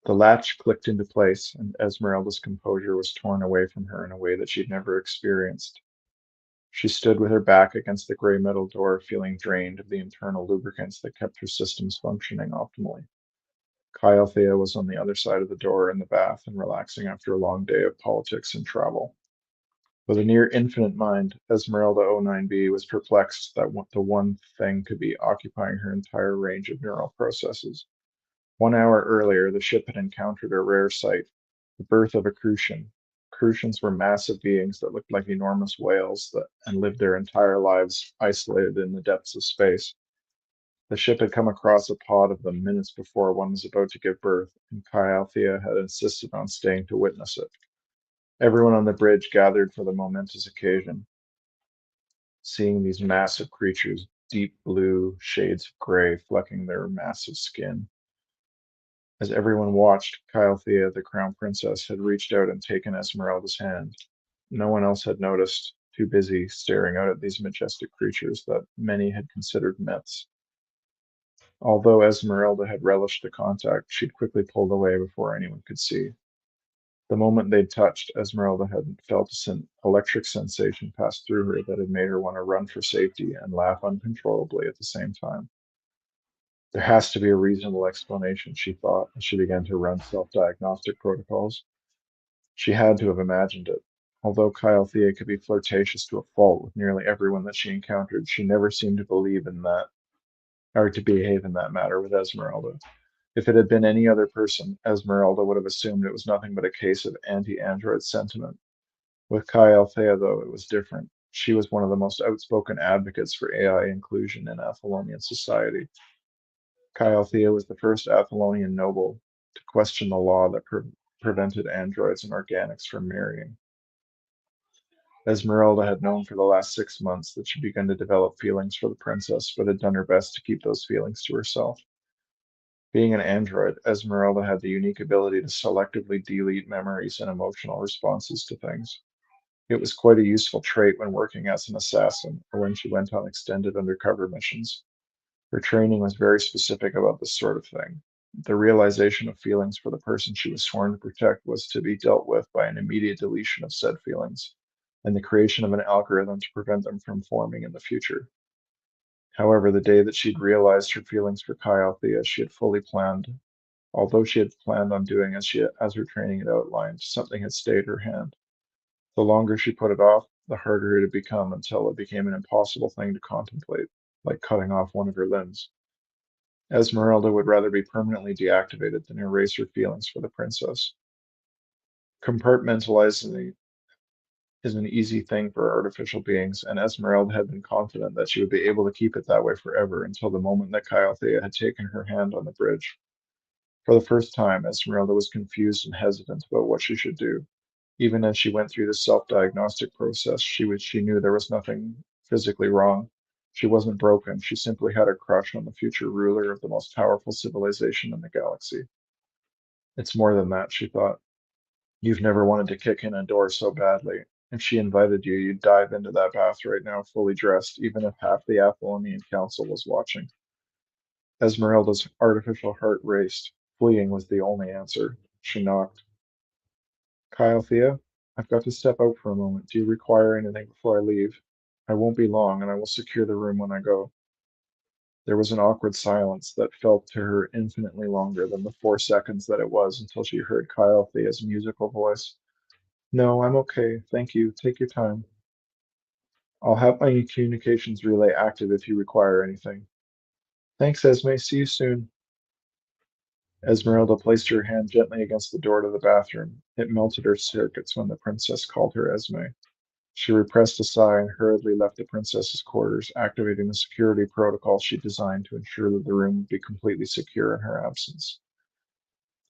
The latch clicked into place, and Esmeralda's composure was torn away from her in a way that she'd never experienced. She stood with her back against the gray metal door, feeling drained of the internal lubricants that kept her systems functioning optimally. Thea was on the other side of the door in the bath and relaxing after a long day of politics and travel. With a near infinite mind, Esmeralda 09B was perplexed that the one thing could be occupying her entire range of neural processes. 1 hour earlier, the ship had encountered a rare sight, the birth of a Crucian. Crucians were massive beings that looked like enormous whales and lived their entire lives isolated in the depths of space. The ship had come across a pod of them minutes before one was about to give birth, and Thea had insisted on staying to witness it. Everyone on the bridge gathered for the momentous occasion. Seeing these massive creatures, deep blue shades of gray flecking their massive skin. As everyone watched, Thea, the crown princess, had reached out and taken Esmeralda's hand. No one else had noticed, too busy staring out at these majestic creatures that many had considered myths. Although Esmeralda had relished the contact, she'd quickly pulled away before anyone could see. The moment they'd touched, Esmeralda had felt an electric sensation pass through her that had made her want to run for safety and laugh uncontrollably at the same time. There has to be a reasonable explanation, she thought, as she began to run self-diagnostic protocols. She had to have imagined it. Although Thea could be flirtatious to a fault with nearly everyone that she encountered, she never seemed to believe in that, or to behave in that matter with Esmeralda. If it had been any other person, Esmeralda would have assumed it was nothing but a case of anti-android sentiment. With Thea, though, it was different. She was one of the most outspoken advocates for AI inclusion in Athelonian society. Thea was the first Athelonian noble to question the law that prevented androids and organics from marrying. Esmeralda had known for the last 6 months that she'd begun to develop feelings for the princess, but had done her best to keep those feelings to herself. Being an android, Esmeralda had the unique ability to selectively delete memories and emotional responses to things. It was quite a useful trait when working as an assassin or when she went on extended undercover missions. Her training was very specific about this sort of thing. The realization of feelings for the person she was sworn to protect was to be dealt with by an immediate deletion of said feelings, and the creation of an algorithm to prevent them from forming in the future. However, the day that she'd realized her feelings for Thea, she had fully planned. Although she had planned on doing as her training had outlined, something had stayed her hand. The longer she put it off, the harder it had become until it became an impossible thing to contemplate, like cutting off one of her limbs. Esmeralda would rather be permanently deactivated than erase her feelings for the princess. Compartmentalizing is an easy thing for artificial beings, and Esmeralda had been confident that she would be able to keep it that way forever until the moment that Kyle-Thea had taken her hand on the bridge. For the first time, Esmeralda was confused and hesitant about what she should do. Even as she went through the self-diagnostic process, she knew there was nothing physically wrong. She wasn't broken. She simply had a crush on the future ruler of the most powerful civilization in the galaxy. It's more than that, she thought. You've never wanted to kick in a door so badly. If she invited you, you'd dive into that bath right now, fully dressed, even if half the Apollonian Council was watching. Esmeralda's artificial heart raced. Fleeing was the only answer. She knocked. Kyle-Thea, I've got to step out for a moment. Do you require anything before I leave? I won't be long, and I will secure the room when I go. There was an awkward silence that felt to her infinitely longer than the 4 seconds that it was until she heard Kyle-Thea's musical voice. No, I'm okay. Thank you. Take your time. I'll have my communications relay active if you require anything. Thanks, Esme. See you soon. Esmeralda placed her hand gently against the door to the bathroom. It melted her circuits when the princess called her Esme. She repressed a sigh and hurriedly left the princess's quarters, activating the security protocol she designed to ensure that the room would be completely secure in her absence.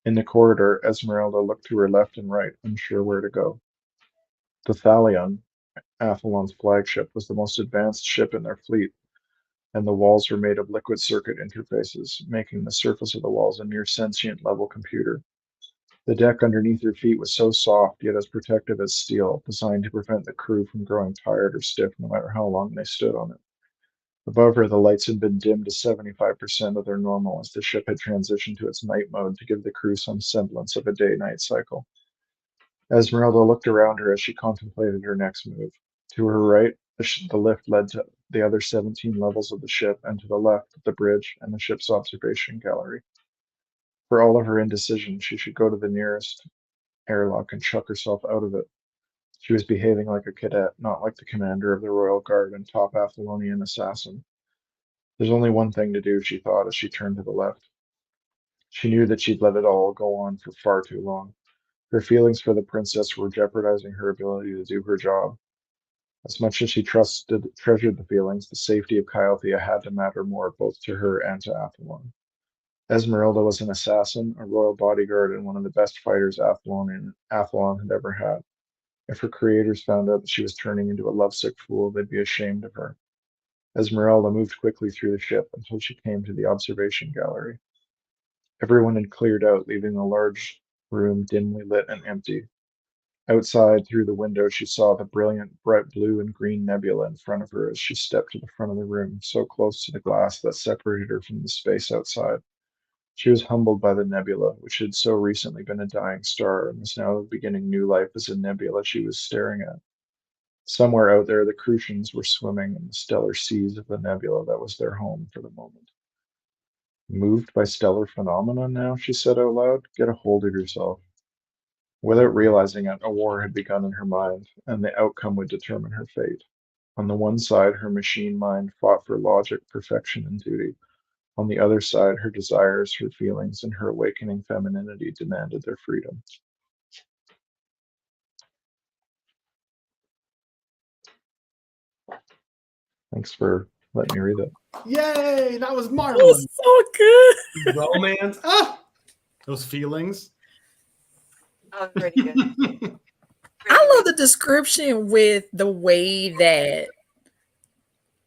In the corridor, Esmeralda looked to her left and right, unsure where to go. The Thalion, Athlon's flagship, was the most advanced ship in their fleet, and the walls were made of liquid circuit interfaces, making the surface of the walls a near sentient level computer. The deck underneath her feet was so soft, yet as protective as steel, designed to prevent the crew from growing tired or stiff no matter how long they stood on it. Above her, the lights had been dimmed to 75% of their normal as the ship had transitioned to its night mode to give the crew some semblance of a day-night cycle. Esmeralda looked around her as she contemplated her next move. To her right, the lift led to the other 17 levels of the ship, and to the left, the bridge and the ship's observation gallery. For all of her indecision, she should go to the nearest airlock and chuck herself out of it. She was behaving like a cadet, not like the commander of the Royal Guard and top Athlonian assassin. There's only one thing to do, she thought as she turned to the left. She knew that she'd let it all go on for far too long. Her feelings for the princess were jeopardizing her ability to do her job. As much as she treasured the feelings, the safety of Kyle-Thea had to matter more both to her and to Athlon. Esmeralda was an assassin, a royal bodyguard, and one of the best fighters Athlon had ever had. If her creators found out that she was turning into a lovesick fool, they'd be ashamed of her. Esmeralda moved quickly through the ship until she came to the observation gallery. Everyone had cleared out, leaving the large room dimly lit and empty. Outside, through the window, she saw the brilliant, bright blue and green nebula in front of her as she stepped to the front of the room, so close to the glass that separated her from the space outside. She was humbled by the nebula, which had so recently been a dying star and was now beginning new life as a nebula she was staring at. Somewhere out there, the Crucians were swimming in the stellar seas of the nebula that was their home for the moment. Moved by stellar phenomena now, she said out loud, get a hold of yourself. Without realizing it, a war had begun in her mind, and the outcome would determine her fate. On the one side, her machine mind fought for logic, perfection, and duty. On the other side, her desires, her feelings, and her awakening femininity demanded their freedom. Thanks for letting me read it. Yay! That was That marvelous. was so good. Romance. Those feelings. That was really good. I love the description with the way that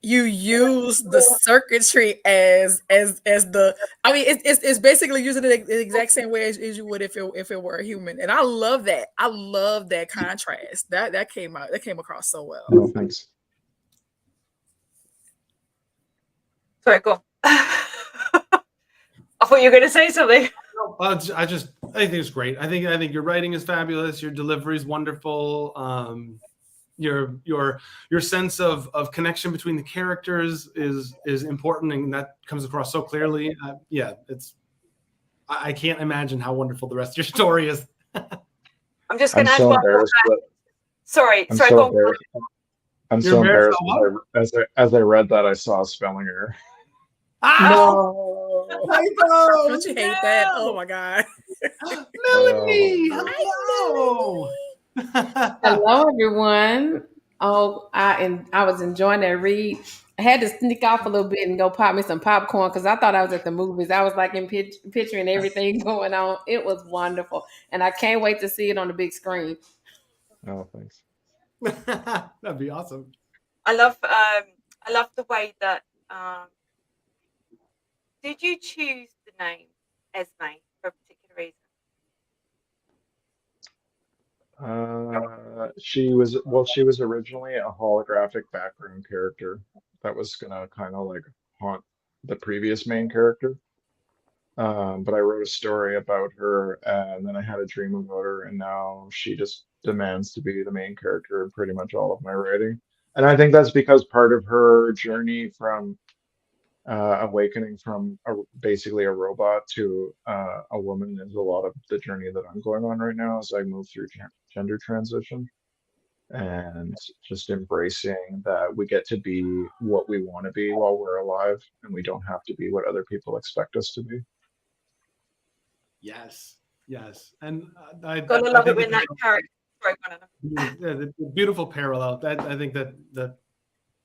you use the circuitry as the. I mean, it's basically using it the exact same way as you would if it were a human, and I love that. I love that contrast. That came across so well. No, thanks. Sorry, go on. I thought you were going to say something. I think it's great. I think your writing is fabulous. Your delivery is wonderful. Your sense of connection between the characters is important, and that comes across so clearly. I can't imagine how wonderful the rest of your story is. I'm just going I'm to add so one embarrassed. Sorry, I'm go so on. embarrassed. I'm You're so embarrassed embarrassed as I read that I saw a spelling error. No, Don't you hate that? Oh my god. Melanie, hello. Hello, everyone. Oh, I was enjoying that read. I had to sneak off a little bit and go pop me some popcorn because I thought I was at the movies. I was like picturing everything going on. It was wonderful, and I can't wait to see it on the big screen. Oh, thanks. That'd be awesome. I love the way that did you choose the name Esme for a particular reason? She was originally a holographic background character that was gonna kind of like haunt the previous main character. But I wrote a story about her, and then I had a dream about her, and now she just demands to be the main character in pretty much all of my writing. And I think that's because part of her journey from awakening from basically a robot to a woman is a lot of the journey that I'm going on right now as I move through gender transition and just embracing that we get to be what we want to be while we're alive, and we don't have to be what other people expect us to be. Yes, yes, and I Gotta love it when that character. Sorry, the beautiful parallel. That I think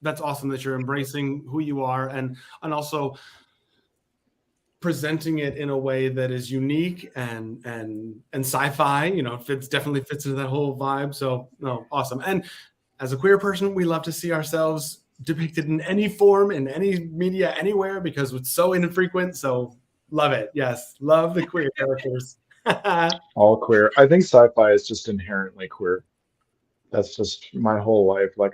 that's awesome that you're embracing who you are and also presenting it in a way that is unique and sci-fi. You know, definitely fits into that whole vibe. So no, awesome. And as a queer person, we love to see ourselves depicted in any form, in any media, anywhere, because it's so infrequent. So love it. Yes, love the queer characters. All queer. I think sci-fi is just inherently queer. That's just my whole life. Like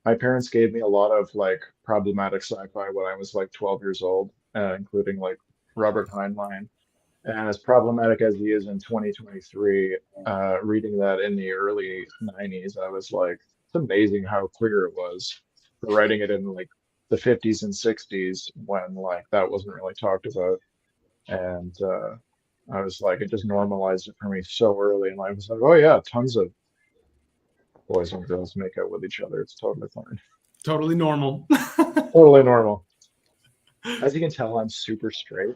my parents gave me a lot of like problematic sci-fi when I was like 12 years old, including like Robert Heinlein. And as problematic as he is in 2023, reading that in the early 90s, I was like, it's amazing how queer it was for writing it in like the 50s and 60s when like that wasn't really talked about. And I was like, it just normalized it for me so early. And I was like, oh yeah, tons of boys and girls make out with each other. It's totally fine. Totally normal. Totally normal. As you can tell, I'm super straight.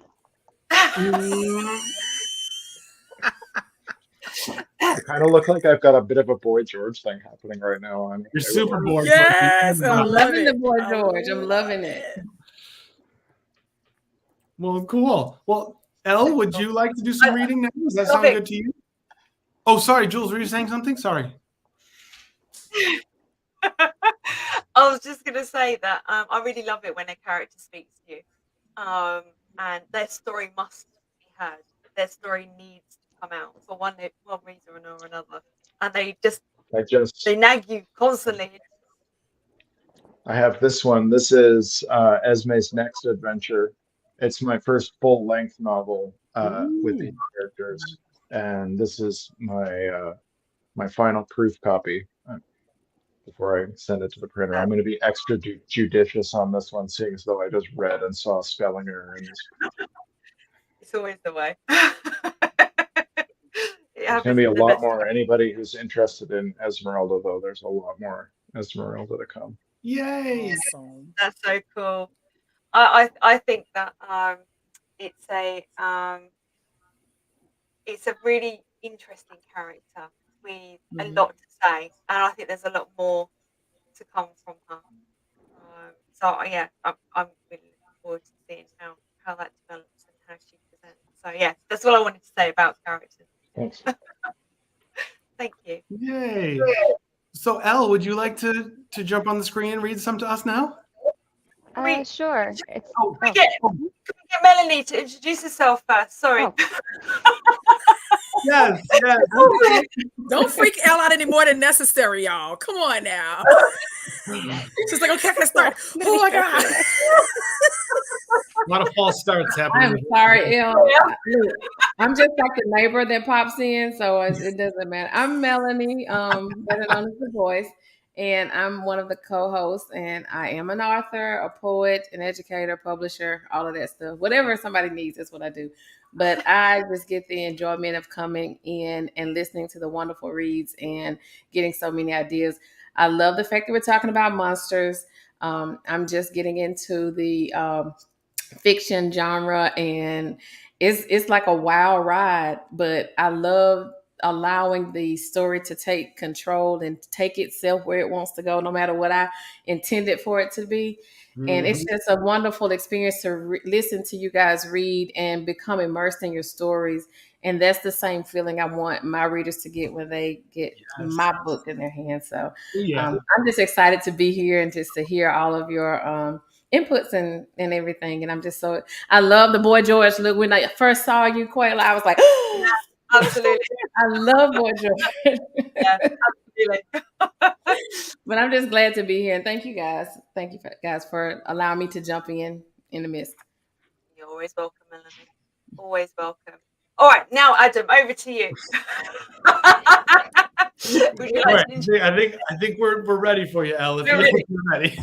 I kind of look like I've got a bit of a Boy George thing happening right now. You're super bored. Yes, I'm loving the Boy George. I'm loving it. Well, cool. Well, Elle, would you like to do some reading now? Does that sound good to you? Oh, sorry, Jules, were you saying something? Sorry. I was just going to say that I really love it when a character speaks to you, and their story must be heard. Their story needs to come out for one reason or another, and they nag you constantly. I have this one. This is Esme's next adventure. It's my first full-length novel with these characters, and this is my final proof copy. Before I send it to the printer, I'm going to be extra judicious on this one, seeing as though I just read and saw a spelling error in this. It's always the way. There's going to be a lot more. Anybody who's interested in Esmeralda, though, there's a lot more Esmeralda to come. Yay! Awesome. That's so cool. I think that it's a really interesting character with a lot to say, and I think there's a lot more to come from her. So yeah, I'm really looking forward to seeing how that develops and how she presents. So yeah, that's what I wanted to say about characters. Thanks. Thank you. Yay! So Elle, would you like to jump on the screen and read some to us now? Sure. Can we get Melanie to introduce herself first? Sorry. Oh. Yes. Don't freak Elle out any more than necessary, y'all. Come on now. She's like, okay, let's start. Oh my God. A lot of false starts happening. I'm sorry, Elle. I'm just like the neighbor that pops in, so it doesn't matter. I'm Melanie, better known as The Voice, and I'm one of the co-hosts, and I am an author, a poet, an educator, publisher, all of that stuff. Whatever somebody needs, that's what I do. But I just get the enjoyment of coming in and listening to the wonderful reads and getting so many ideas. I love the fact that we're talking about monsters. I'm just getting into the fiction genre, and it's like a wild ride, but I love allowing the story to take control and take itself where it wants to go, no matter what I intended for it to be. And it's just a wonderful experience to listen to you guys read and become immersed in your stories. And that's the same feeling I want my readers to get when they get my book in their hands. So I'm just excited to be here and just to hear all of your inputs and everything. And I'm just so, I love the Boy George look. When I first saw you, Quayla, I was like, Absolutely. I love Boy George. Yeah, absolutely. But I'm just glad to be here. And thank you guys. Thank you guys for allowing me to jump in the midst. You're always welcome, Melanie. Always welcome. All right, now Adam, over to you. Would you like to I think we're ready for you, Elle. If you're ready.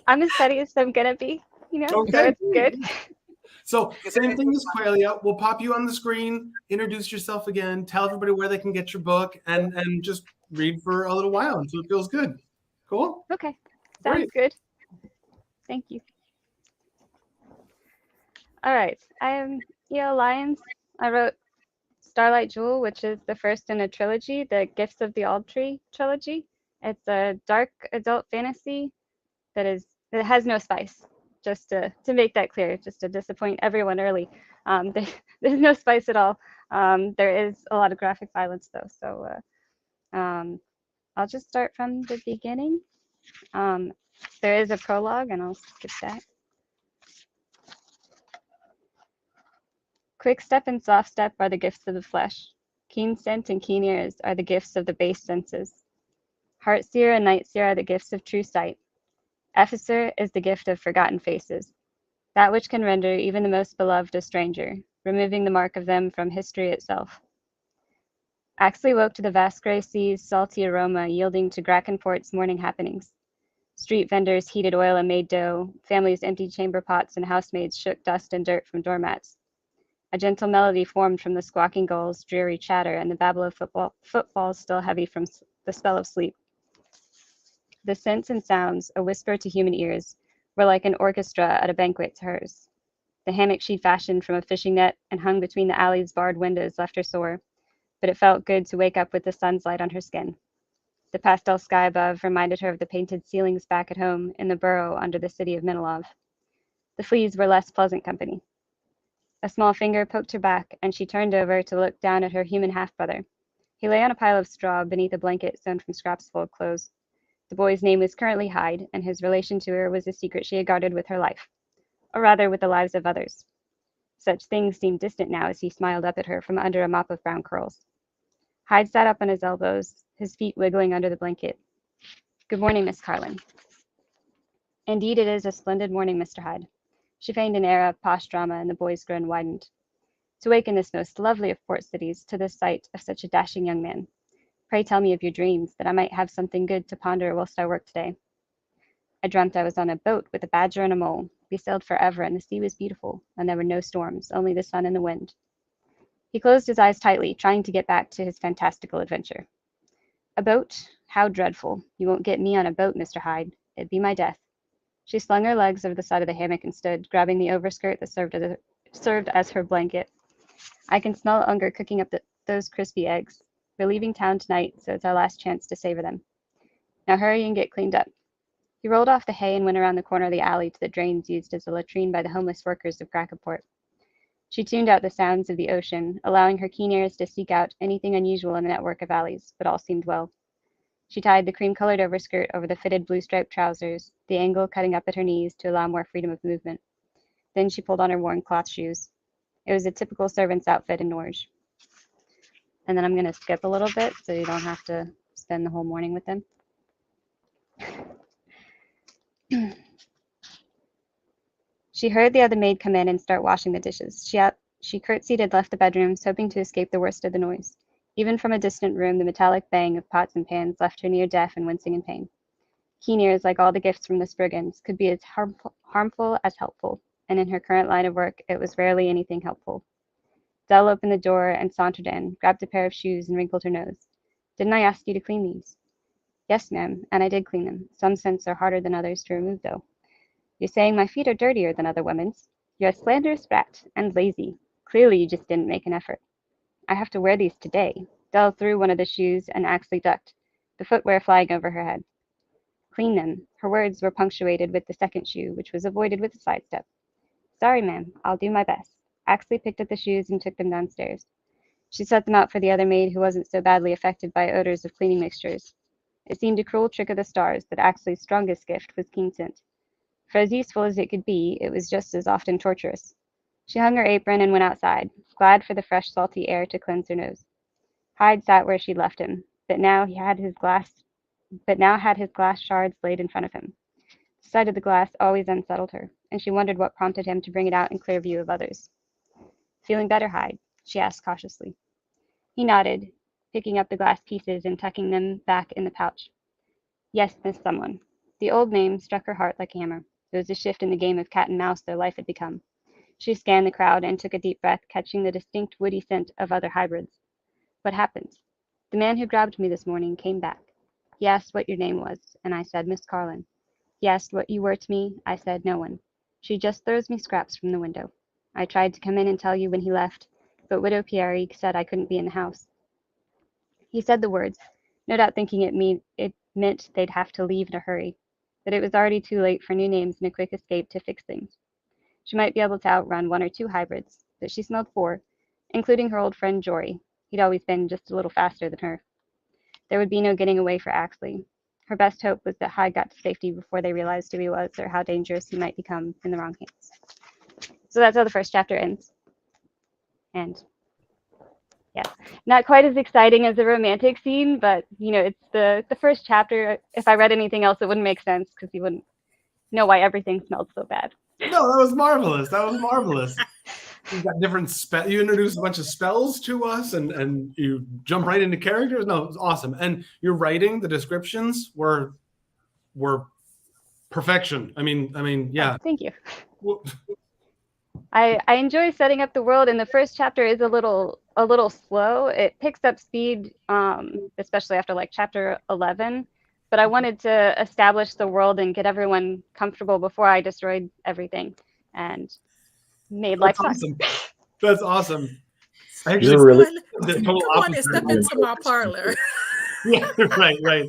I'm as steady as I'm gonna be, you know. Okay. So it's good. So same thing as Qualia. We'll pop you on the screen, introduce yourself again, tell everybody where they can get your book, and just read for a little while until it feels good. Cool? Okay. Sounds good. Thank you. All right. I am E.L. Lyons. I wrote Starlight Jewel, which is the first in a trilogy, the Gifts of the Aldtree trilogy. It's a dark adult fantasy that has no spice. Just to make that clear, just to disappoint everyone early. There's no spice at all. There is a lot of graphic violence though, so I'll just start from the beginning. There is a prologue, and I'll skip that. Quick step and soft step are the gifts of the flesh. Keen scent and keen ears are the gifts of the base senses. Heart seer and night seer are the gifts of true sight. Epheser is the gift of forgotten faces, that which can render even the most beloved a stranger, removing the mark of them from history itself. Axley woke to the vast gray sea's salty aroma yielding to Grackenport's morning happenings. Street vendors heated oil and made dough, families emptied chamber pots, and housemaids shook dust and dirt from doormats. A gentle melody formed from the squawking gulls' dreary chatter and the babble of footfalls still heavy from the spell of sleep. The scents and sounds, a whisper to human ears, were like an orchestra at a banquet to hers. The hammock she fashioned from a fishing net and hung between the alley's barred windows left her sore, but it felt good to wake up with the sun's light on her skin. The pastel sky above reminded her of the painted ceilings back at home in the burrow under the city of Minilov. The fleas were less pleasant company. A small finger poked her back, and she turned over to look down at her human half-brother. He lay on a pile of straw beneath a blanket sewn from scraps full of clothes. The boy's name was currently Hyde, and his relation to her was a secret she had guarded with her life, or rather with the lives of others. Such things seemed distant now as he smiled up at her from under a mop of brown curls. Hyde sat up on his elbows, his feet wiggling under the blanket. Good morning, Miss Carlin. Indeed, it is a splendid morning, Mr. Hyde. She feigned an air of posh drama, and the boy's grin widened. To wake in this most lovely of port cities to the sight of such a dashing young man. Pray tell me of your dreams, that I might have something good to ponder whilst I work today. I dreamt I was on a boat with a badger and a mole. We sailed forever, and the sea was beautiful, and there were no storms, only the sun and the wind. He closed his eyes tightly, trying to get back to his fantastical adventure. A boat? How dreadful. You won't get me on a boat, Mr. Hyde. It'd be my death. She slung her legs over the side of the hammock and stood, grabbing the overskirt that served as her blanket. I can smell Unger cooking up those crispy eggs. We're leaving town tonight, so it's our last chance to savor them. Now hurry and get cleaned up. He rolled off the hay and went around the corner of the alley to the drains used as a latrine by the homeless workers of Grackenport. She tuned out the sounds of the ocean, allowing her keen ears to seek out anything unusual in the network of alleys, but all seemed well. She tied the cream-colored overskirt over the fitted blue-striped trousers, the angle cutting up at her knees to allow more freedom of movement. Then she pulled on her worn cloth shoes. It was a typical servant's outfit in Norge. And then I'm going to skip a little bit so you don't have to spend the whole morning with them. She heard the other maid come in and start washing the dishes. She curtsied and left the bedrooms, hoping to escape the worst of the noise. Even from a distant room, the metallic bang of pots and pans left her near deaf and wincing in pain. Keen ears, like all the gifts from the Spriggans, could be as harmful as helpful, and in her current line of work, it was rarely anything helpful. Dell opened the door and sauntered in, grabbed a pair of shoes, and wrinkled her nose. Didn't I ask you to clean these? Yes, ma'am, and I did clean them. Some scents are harder than others to remove, though. You're saying my feet are dirtier than other women's. You're a slanderous brat, and lazy. Clearly you just didn't make an effort. I have to wear these today. Dell threw one of the shoes and Axley ducked, the footwear flying over her head. Clean them. Her words were punctuated with the second shoe, which was avoided with a sidestep. Sorry, ma'am. I'll do my best. Axley picked up the shoes and took them downstairs. She set them out for the other maid who wasn't so badly affected by odors of cleaning mixtures. It seemed a cruel trick of the stars that Axley's strongest gift was keen scent. For as useful as it could be, it was just as often torturous. She hung her apron and went outside, glad for the fresh, salty air to cleanse her nose. Hyde sat where she'd left him, but now had his glass shards laid in front of him. The sight of the glass always unsettled her, and she wondered what prompted him to bring it out in clear view of others. Feeling better, Hyde? She asked cautiously. He nodded, picking up the glass pieces and tucking them back in the pouch. Yes, Miss Someone. The old name struck her heart like a hammer. There was a shift in the game of cat and mouse their life had become. She scanned the crowd and took a deep breath, catching the distinct woody scent of other hybrids. What happened? The man who grabbed me this morning came back. He asked what your name was, and I said Miss Carlin. He asked what you were to me. I said no one. She just throws me scraps from the window. I tried to come in and tell you when he left, but Widow Pierre said I couldn't be in the house. He said the words, no doubt thinking it meant they'd have to leave in a hurry, that it was already too late for new names and a quick escape to fix things. She might be able to outrun 1 or 2 hybrids, but she smelled 4, including her old friend Jory. He'd always been just a little faster than her. There would be no getting away for Axley. Her best hope was that Hyde got to safety before they realized who he was or how dangerous he might become in the wrong hands. So that's how the first chapter ends. And yeah, not quite as exciting as the romantic scene, but it's the first chapter. If I read anything else, it wouldn't make sense because you wouldn't know why everything smelled so bad. No, that was marvelous. That was marvelous. You got different you introduced a bunch of spells to us, and you jump right into characters. No, it was awesome. And your writing, the descriptions were perfection. I mean, yeah. Thank you. I enjoy setting up the world, and the first chapter is a little slow. It picks up speed, especially after like chapter 11. But I wanted to establish the world and get everyone comfortable before I destroyed everything and made life fun. Awesome. That's awesome. Actually, come on and step into my parlor. Yeah, right.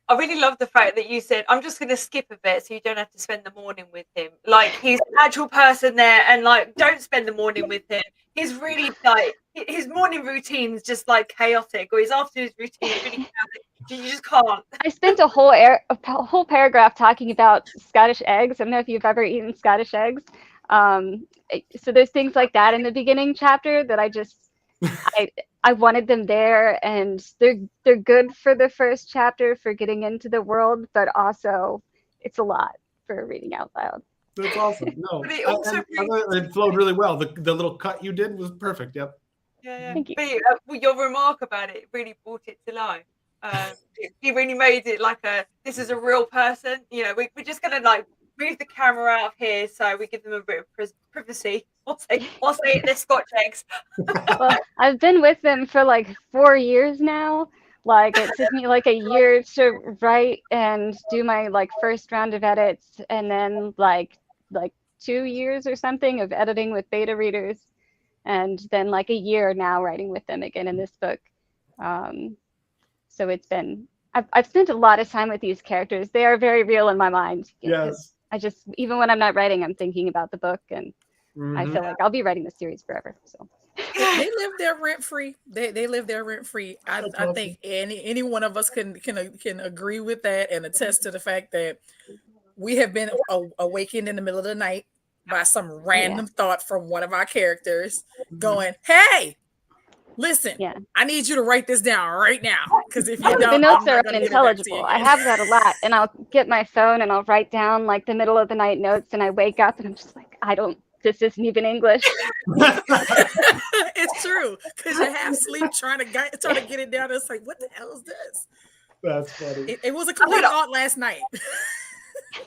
I really love the fact that you said, I'm just going to skip a bit so you don't have to spend the morning with him. Like, he's an actual person there, and like, don't spend the morning with him. He's really like, his morning routine's just like chaotic, or his afternoon routine is really chaotic. You just can't. I spent a whole paragraph talking about Scottish eggs. I don't know if you've ever eaten Scottish eggs. So there's things like that in the beginning chapter that I wanted them there, and they're good for the first chapter for getting into the world, but also it's a lot for reading out loud. That's awesome. No, it flowed really well. The little cut you did was perfect. Yep. Yeah. Thank you. But your remark about it really brought it to life. You really made it like this is a real person. We're just gonna like move the camera out of here so we give them a bit of privacy. Whilst they eat their Scotch eggs. Well, I've been with them for like 4 years now. Like, it took me like a year to write and do my like first round of edits, and then like 2 years or something of editing with beta readers, and then like a year now writing with them again in this book. So it's been I've spent a lot of time with these characters. They are very real in my mind. Yes. I just, even when I'm not writing, I'm thinking about the book, and I feel like I'll be writing the series forever. So they live there rent free. They live there rent free. I think any one of us can agree with that and attest to the fact that we have been awakened in the middle of the night by some random thought from one of our characters going, "Hey, listen, I need you to write this down right now, because if you don't, the notes are unintelligible. I have that a lot, and I'll get my phone and I'll write down like the middle of the night notes, and I wake up and I'm just like, this isn't even English." It's true, because you're half asleep trying to get it down. It's like, what the hell is this? That's funny. It was a complete thought last night.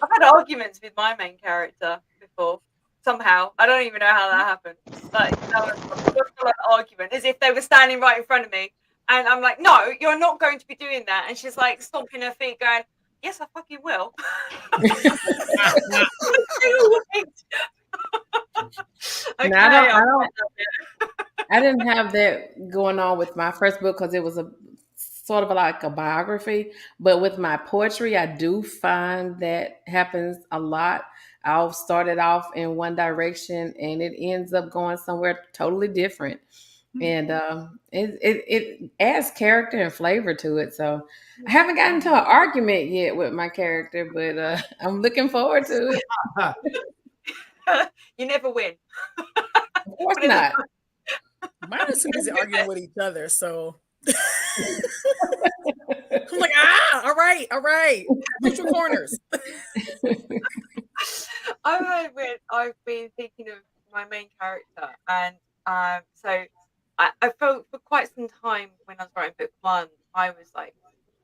I've had arguments with my main character before. Somehow, I don't even know how that happened. Like, that was an argument, as if they were standing right in front of me, and I'm like, "No, you're not going to be doing that." And she's like stomping her feet, going, "Yes, I fucking will." Okay, No, I didn't have that going on with my first book because it was a sort of like a biography. But with my poetry, I do find that happens a lot. I'll start it off in one direction and it ends up going somewhere totally different. And it adds character and flavor to it. So I haven't gotten into an argument yet with my character, but I'm looking forward to it. You never win. Of course not. Mine is too busy arguing with each other, so I'm like, all right, neutral corners. I've been thinking of my main character, and so I felt for quite some time when I was writing book one, I was like,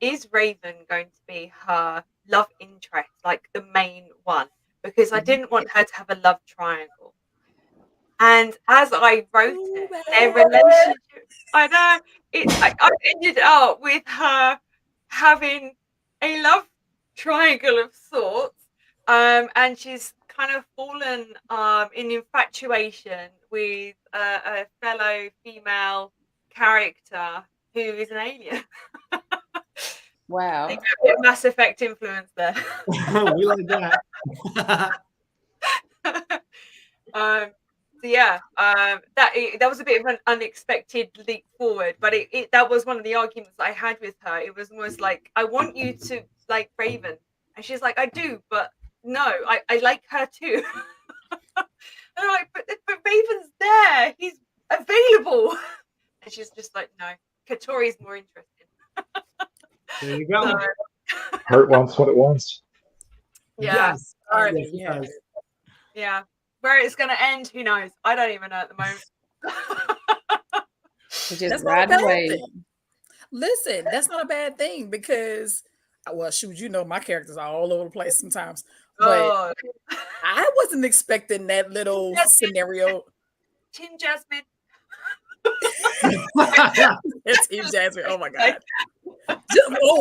is Raven going to be her love interest, like the main one? Because I didn't want her to have a love triangle. And as I wrote it, their relationship, I know, I ended up with her having a love triangle of sorts. And she's kind of fallen in infatuation with a fellow female character who is an alien. Wow. Mass Effect influence there. We like that. So yeah, that was a bit of an unexpected leap forward, but it that was one of the arguments I had with her. It was almost like, I want you to like Raven, and she's like, I do, but no, I like her too. And I'm like, but Raven's there, he's available, and she's just like, no, Katori's more interesting. There you go. Heart wants what it wants. Yeah. Yes. Yes. Yeah. Where it's going to end, who knows? I don't even know at the moment. Just ride away. Listen, that's not a bad thing because, well, shoot, you know, my characters are all over the place sometimes. But I wasn't expecting that little scenario. Team Jasmine. It's Team Jasmine. Oh my God.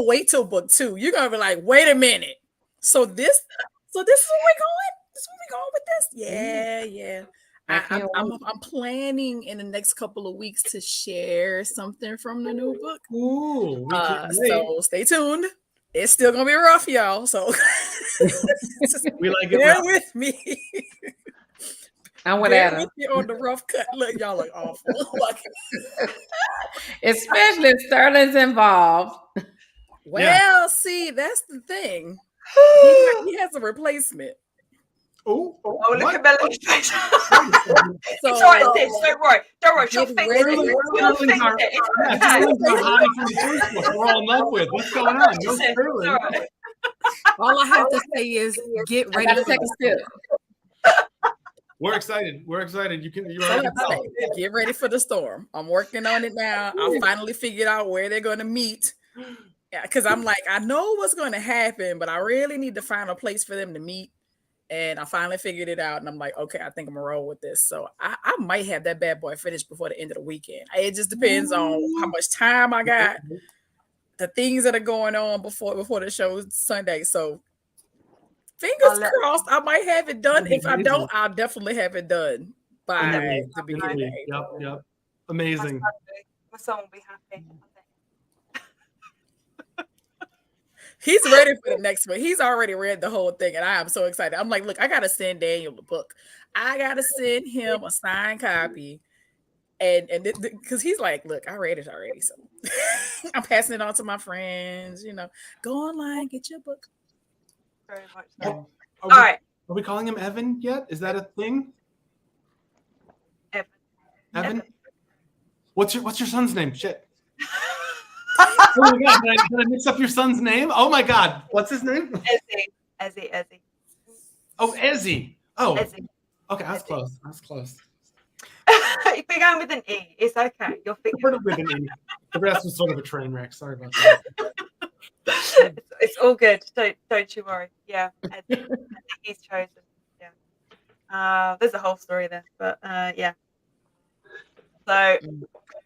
Wait till book 2. You're gonna be like, wait a minute. So this is where we're going? This is where we're going with this? Yeah. I'm planning in the next couple of weeks to share something from the new book. Ooh, so stay tuned. It's still gonna be rough, y'all. So we like it. Bear with me. I'm with Adam. On the rough cut. Look, y'all look awful. Especially if Sterling's involved. Well, see, that's the thing. He has a replacement. Oh, look at Melanie's face. So, it's all right, sis. Don't worry. She'll fix it. We're all in love with. What's going on? No Sterling. All I have to say is get ready to take a step. We're excited. You can. Get ready for the storm. I'm working on it now. I finally figured out where they're going to meet. Yeah, because I'm like, I know what's going to happen, but I really need to find a place for them to meet. And I finally figured it out, and I'm like, okay, I think I'm gonna roll with this. So I might have that bad boy finished before the end of the weekend. It just depends on how much time I got, the things that are going on before the show Sunday. So fingers crossed, I might have it done. If I don't, I'll definitely have it done by the beginning of April. Yep. Amazing. My son will be happy. He's ready for the next one. He's already read the whole thing, and I am so excited. I'm like, look, I gotta send Daniel the book. I gotta send him a signed copy, and because he's like, look, I read it already, so I'm passing it on to my friends. You know, go online, get your book. Very much so. All right. Are we calling him Evan yet? Is that a thing? Evan. What's your son's name? Shit. Oh my God, did I mix up your son's name? Oh my God, what's his name? Ezzy. Oh, Ezzy. Oh, Ezzy. Okay, I was close. If you're going with an E, it's okay. You'll figure it with an E. The rest was sort of a train wreck. Sorry about that. It's all good. Don't you worry. Yeah, Ezzy. He's chosen. Yeah. There's a whole story there, but yeah. So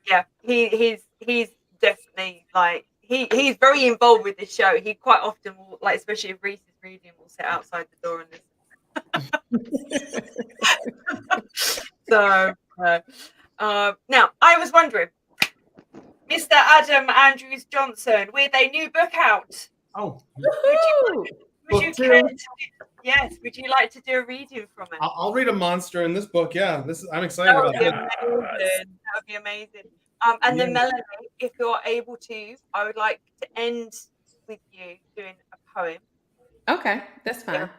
yeah, he's definitely like he's very involved with this show. He quite often will, like, especially if Reese is reading, will sit outside the door and listen. So, now I was wondering, Mr. Adam Andrews Johnson, with a new book out. Oh, would you care to, yes, would you like to do a reading from it? I'll read a monster in this book. Yeah, I'm excited about That that. would be amazing. And then Melanie, if you're able to, I would like to end with you doing a poem. Okay, that's fine.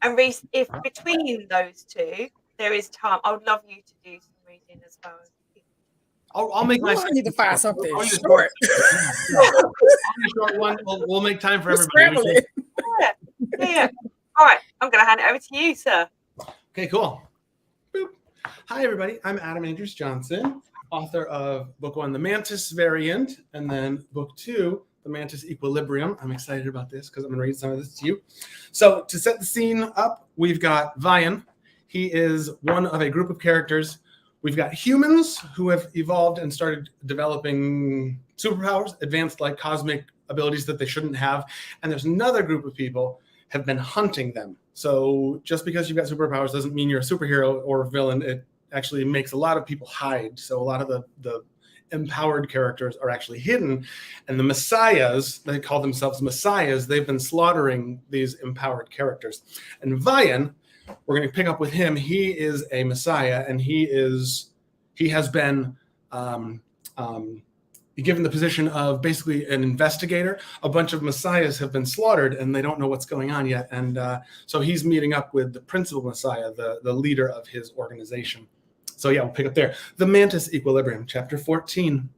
And Reese, if between those two there is time, I would love you to do some reading as well. I'll make my. I need to find something short. Short one. We'll make time for everybody. Yeah. All right, I'm going to hand it over to you, sir. Okay, cool. Boop. Hi, everybody. I'm Adam Andrews Johnson, author of book 1, The Mantis Variant, and then book 2, The Mantis Equilibrium. I'm excited about this because I'm going to read some of this to you. So to set the scene up, we've got Vian. He is one of a group of characters. We've got humans who have evolved and started developing superpowers, advanced like cosmic abilities that they shouldn't have. And there's another group of people have been hunting them. So just because you've got superpowers doesn't mean you're a superhero or a villain. It actually makes a lot of people hide. So a lot of the empowered characters are actually hidden. And the messiahs, they call themselves messiahs, they've been slaughtering these empowered characters. And Vian, we're going to pick up with him. He is a messiah, and he has been given the position of basically an investigator. A bunch of messiahs have been slaughtered, and they don't know what's going on yet. And so he's meeting up with the principal messiah, the leader of his organization. So yeah, we'll pick up there. The Mantis Equilibrium, chapter 14.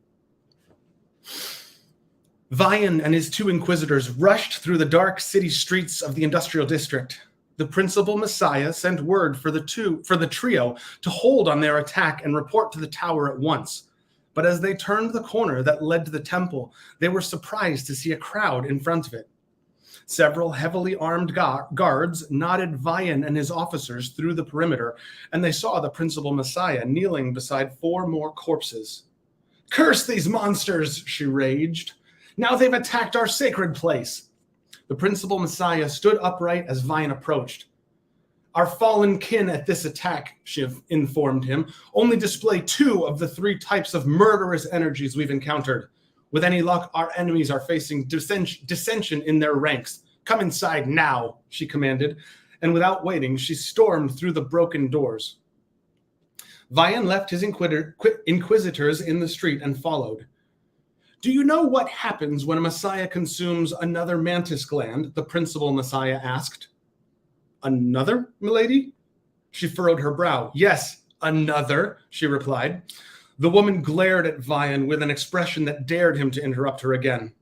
Vian and his 2 inquisitors rushed through the dark city streets of the industrial district. The principal messiah sent word for the trio to hold on their attack and report to the tower at once. But as they turned the corner that led to the temple, they were surprised to see a crowd in front of it. Several heavily armed guards nodded Vian and his officers through the perimeter, and they saw the principal messiah kneeling beside 4 more corpses. "Curse these monsters," she raged. "Now they've attacked our sacred place." The principal messiah stood upright as Vian approached. "Our fallen kin at this attack," she informed him, "only display 2 of the 3 types of murderous energies we've encountered. With any luck, our enemies are facing dissension in their ranks. Come inside now," she commanded, and without waiting, she stormed through the broken doors. Vian left his inquisitors in the street and followed. "Do you know what happens when a messiah consumes another mantis gland?" the principal messiah asked. "Another, milady?" She furrowed her brow. "Yes, another," she replied. The woman glared at Vian with an expression that dared him to interrupt her again.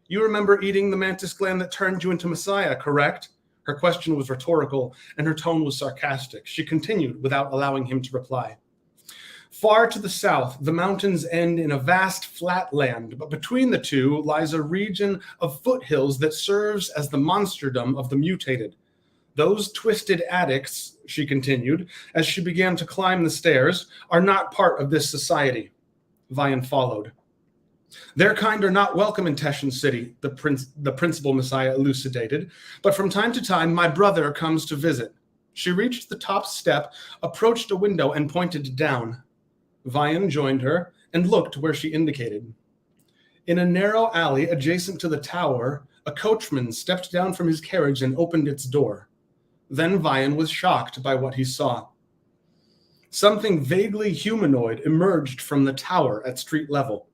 "You remember eating the mantis gland that turned you into messiah, correct?" Her question was rhetorical, and her tone was sarcastic. She continued without allowing him to reply. "Far to the south, the mountains end in a vast flat land, but between the two lies a region of foothills that serves as the monsterdom of the mutated. Those twisted addicts," she continued, as she began to climb the stairs, "are not part of this society." Vian followed. "Their kind are not welcome in Teshin City," the principal messiah elucidated, "but from time to time my brother comes to visit." She reached the top step, approached a window, and pointed down. Vian joined her and looked where she indicated. In a narrow alley adjacent to the tower, a coachman stepped down from his carriage and opened its door. Then Vian was shocked by what he saw. Something vaguely humanoid emerged from the tower at street level.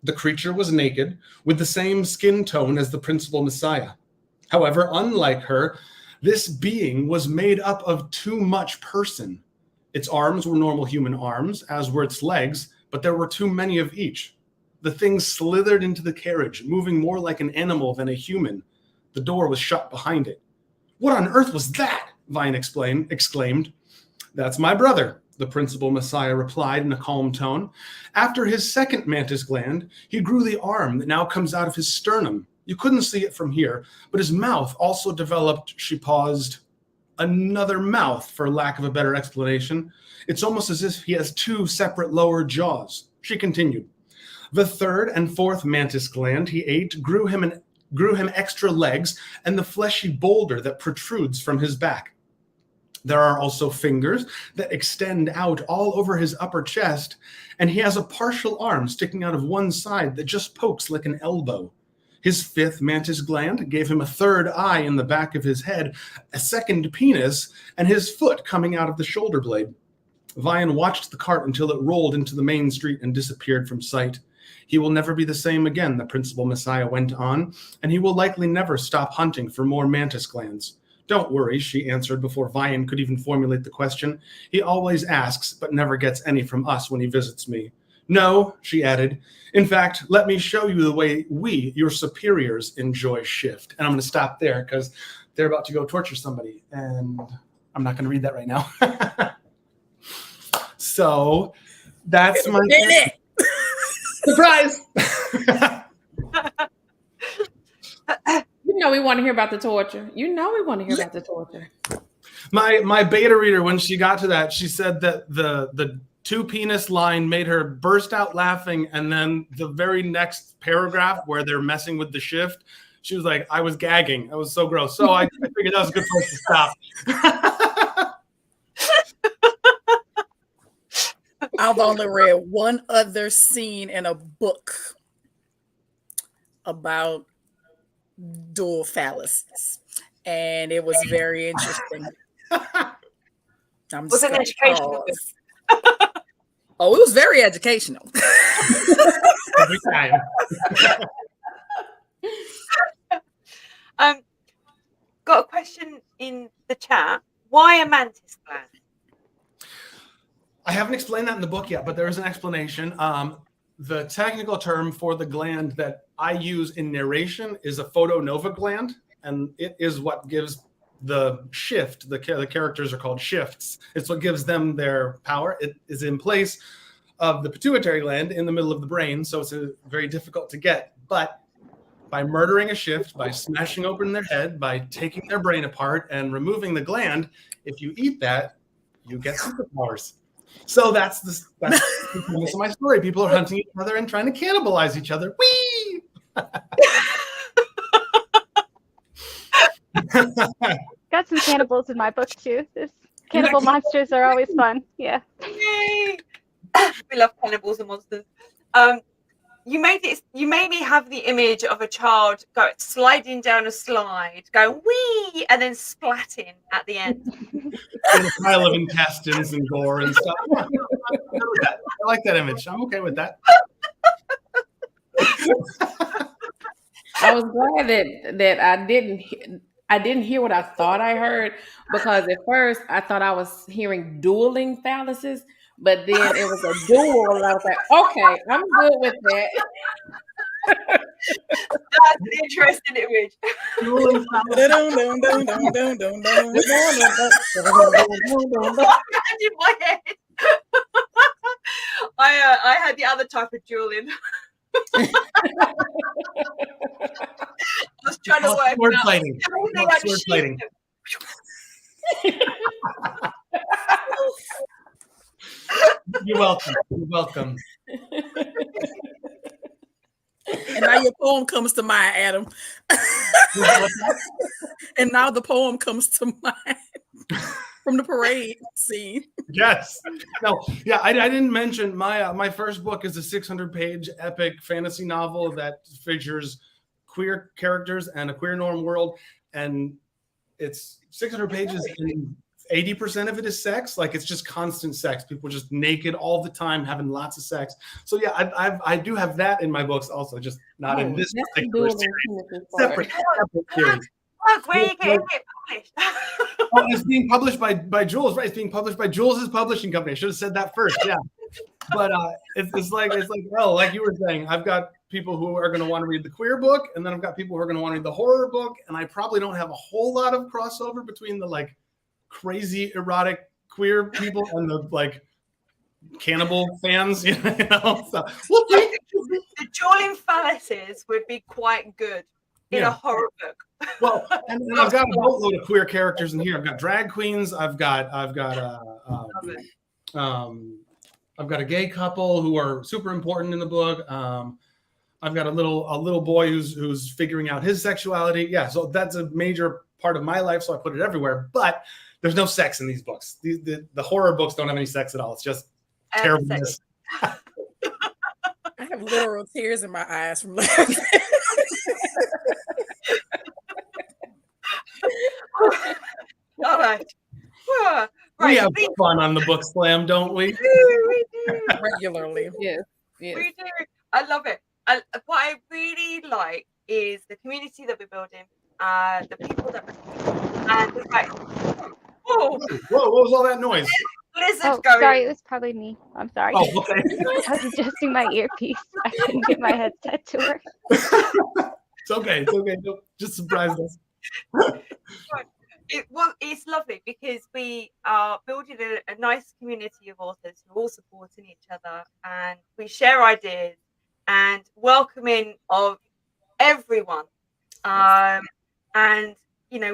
The creature was naked, with the same skin tone as the principal messiah. However, unlike her, this being was made up of too much person. Its arms were normal human arms, as were its legs, but there were too many of each. The thing slithered into the carriage, moving more like an animal than a human. The door was shut behind it. "What on earth was that?" Vian exclaimed. "That's my brother," the principal messiah replied in a calm tone. "After his second mantis gland, he grew the arm that now comes out of his sternum. You couldn't see it from here, but his mouth also developed," she paused, "another mouth, for lack of a better explanation. It's almost as if he has 2 separate lower jaws." She continued. "The 3rd and 4th mantis gland he ate grew him extra legs and the fleshy boulder that protrudes from his back. There are also fingers that extend out all over his upper chest, and he has a partial arm sticking out of one side that just pokes like an elbow. His fifth mantis gland gave him a third eye in the back of his head, a second penis, and his foot coming out of the shoulder blade. Vian watched the cart until it rolled into the main street and disappeared from sight. He will never be the same again, the principal messiah went on, and he will likely never stop hunting for more mantis glands. Don't worry, she answered before Vian could even formulate the question. He always asks, but never gets any from us when he visits me. No, she added. In fact, let me show you the way we, your superiors, enjoy shift. And I'm going to stop there because they're about to go torture somebody. And I'm not going to read that right now. So that's my surprise. You know we want to hear about the torture. You know we want to hear about the torture. My beta reader, when she got to that, she said that the two penis line made her burst out laughing, and then the very next paragraph where they're messing with the shift, she was like, I was gagging. That was so gross. So I figured that was a good place to stop. I've only read one other scene in a book about dual phalluses, and it was very interesting. Was it an educational book? Oh, it was very educational. Every time. Got a question in the chat. Why a mantis gland? I haven't explained that in the book yet, but there is an explanation. The technical term for the gland that I use in narration is a photonova gland, and it is what gives the shift. The characters are called shifts. It's what gives them their power. It is in place of the pituitary gland in the middle of the brain, so it's very difficult to get. But by murdering a shift, by smashing open their head, by taking their brain apart and removing the gland, if you eat that, you get superpowers. So that's the premise of my story. People are hunting each other and trying to cannibalize each other. Whee! Got some cannibals in my book too. This cannibal monsters are always fun. Yeah. Yay! We love cannibals and monsters. You made me have the image of a child sliding down a slide, going wee, and then splatting at the end. In a pile of intestines and gore and stuff. I like that image. I'm okay with that. I was glad that I didn't hear what I thought I heard, because at first I thought I was hearing dueling phalluses, but then it was a duel, and I was like, okay, I'm good with that. That's an interesting image. In my head. I had the other type of dueling. I was trying to work sword out. fighting. Sword fighting. You're welcome. You're welcome. And now your poem comes to mind, Adam. And now the poem comes to mind from the parade scene. Yes. No. Yeah. I didn't mention my first book is a 600-page epic fantasy novel that features queer characters and a queer norm world, and it's 600 pages and 80% of it is sex. Like, it's just constant sex. People just naked all the time, having lots of sex. So yeah, I do have that in my books also, just not in this particular series. Separate series. Look, where you getting it published? Oh, it's being published by Jules, right? It's being published by Jules' publishing company. I should have said that first. Yeah. But it's like, well, like you were saying, I've got people who are going to want to read the queer book, and then I've got people who are going to want to read the horror book, and I probably don't have a whole lot of crossover between the like crazy erotic queer people and the like cannibal fans, you know. So, the dueling phalluses would be quite good in a horror book. Well, and I've got a boatload of queer characters in here. I've got drag queens. I've got a gay couple who are super important in the book. I've got a little boy who's figuring out his sexuality. Yeah, so that's a major part of my life, so I put it everywhere. But there's no sex in these books. The horror books don't have any sex at all. It's just terribleness. I have literal tears in my eyes from laughing. All right. We have fun on the book slam, don't we? We do. Regularly. Yes. We do. I love it. What I really like is the community that we're building, the people that and the fact. Whoa! What was all that noise? Oh, sorry, it was probably me. I'm sorry. Oh, okay. I was adjusting my earpiece. I couldn't get my headset to work. It's okay. Don't just surprised us. It's lovely because we are building a nice community of authors who are all supporting each other, and we share ideas and welcoming of everyone, and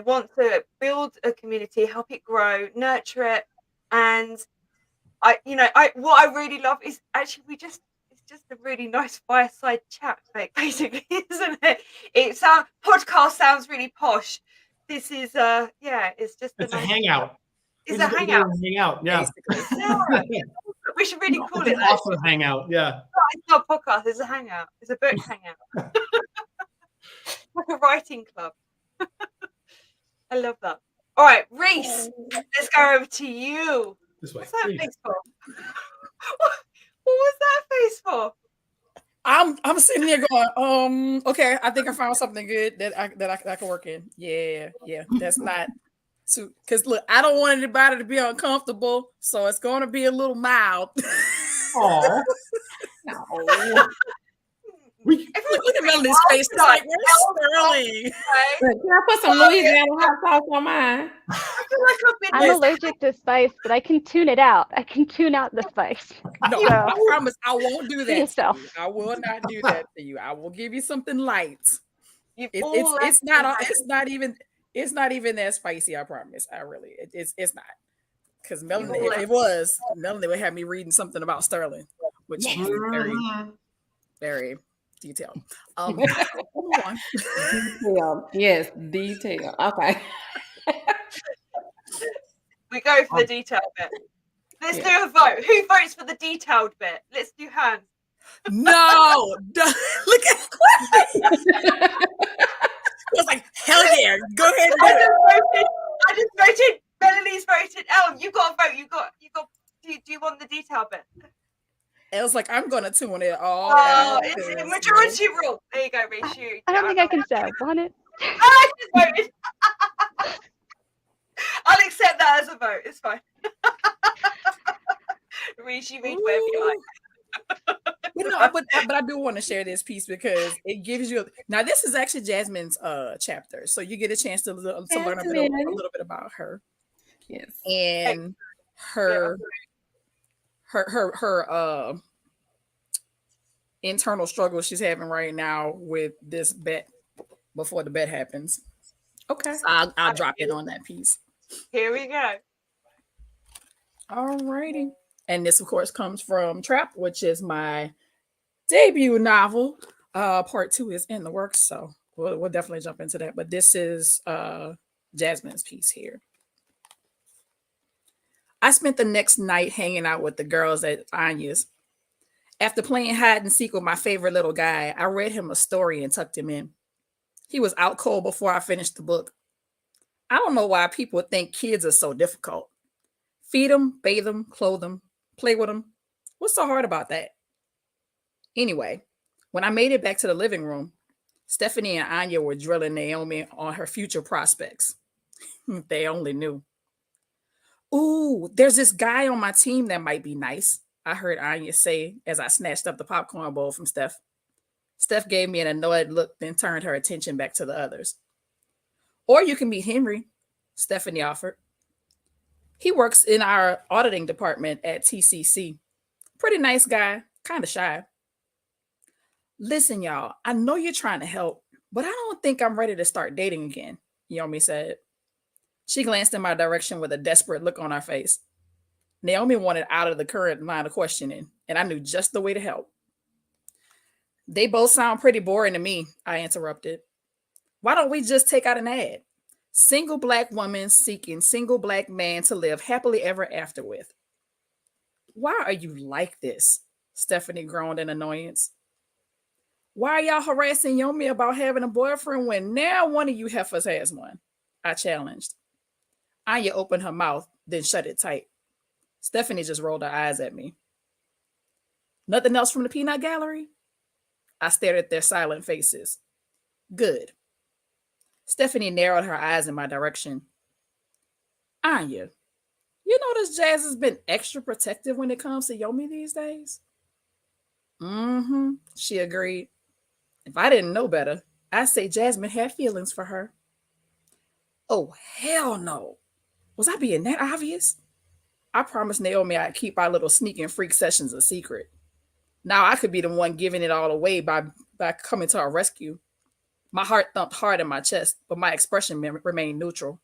want to build a community, help it grow, nurture it. And what I really love is actually it's just a really nice fireside chat, like, basically, isn't it? Podcast sounds really posh. This is it's just a hangout. It's a hangout. Yeah. We should really call it that. Also hangout, yeah. It's not a podcast, it's a hangout. It's a book hangout. Like a writing club. I love that. All right, Reese, let's go over to you. This way. What's that face for? What was that face for? I'm sitting there going, okay, I think I found something good that I can work in. Yeah. That's not too, because look, I don't want anybody to be uncomfortable, so it's going to be a little mild. Oh. No. Look at Melody's face. It's like, where's Sterling? Can I put some Louisiana hot sauce on mine? I'm allergic to spice, but I can tune it out. I can tune out the spice. No, I promise I won't do that. Yourself. To you. I will not do that to you. I will give you something light. It's not even that spicy. I promise. It's not. Because Melanie, if it was, Melanie would have me reading something about Sterling, which is very, very detailed. Detail. Yes, detail. Okay. We go for the detailed bit. Let's do a vote. Who votes for the detailed bit? Let's do hands. No, look at it. Was like, hell yeah, go ahead and I just voted. Melanie's voted. You got to vote. You got. Do you want the detail bit? It was like, I'm gonna tune it all. Oh, it's a majority rule. There you go, Reese. I don't think I can say I want it. I just voted. I'll accept that as a vote. It's fine. Reese, you read whatever you like. But I do want to share this piece because it gives you. Now, this is actually Jasmine's chapter, so you get a chance to learn a little bit about her. Yes, and her internal struggle she's having right now with this bet before the bet happens. Okay, so I'll drop in on that piece. Here we go. All righty. And this, of course, comes from Trap, which is my debut novel. Part 2 is in the works, so we'll definitely jump into that. But this is Jasmine's piece here. I spent the next night hanging out with the girls at Anya's. After playing hide and seek with my favorite little guy, I read him a story and tucked him in. He was out cold before I finished the book. I don't know why people think kids are so difficult. Feed them, bathe them, clothe them, play with them. What's so hard about that? Anyway, when I made it back to the living room, Stephanie and Anya were drilling Naomi on her future prospects. They only knew. Ooh, there's this guy on my team that might be nice, I heard Anya say as I snatched up the popcorn bowl from Steph. Steph gave me an annoyed look, then turned her attention back to the others. Or you can meet Henry, Stephanie offered. He works in our auditing department at TCC. Pretty nice guy, kind of shy. Listen, y'all, I know you're trying to help, but I don't think I'm ready to start dating again, Naomi said. She glanced in my direction with a desperate look on her face. Naomi wanted out of the current line of questioning, and I knew just the way to help. They both sound pretty boring to me, I interrupted. Why don't we just take out an ad? Single black woman seeking single black man to live happily ever after with. Why are you like this? Stephanie groaned in annoyance. Why are y'all harassing Yomi about having a boyfriend when now one of you heifers has one? I challenged. Anya opened her mouth, then shut it tight. Stephanie just rolled her eyes at me. Nothing else from the peanut gallery? I stared at their silent faces. Good. Stephanie narrowed her eyes in my direction. Anya, you notice Jazz has been extra protective when it comes to Yomi these days? Mm-hmm, she agreed. If I didn't know better, I'd say Jasmine had feelings for her. Oh, hell no. Was I being that obvious? I promised Naomi I'd keep our little sneaking freak sessions a secret. Now I could be the one giving it all away by coming to our rescue. My heart thumped hard in my chest, but my expression remained neutral.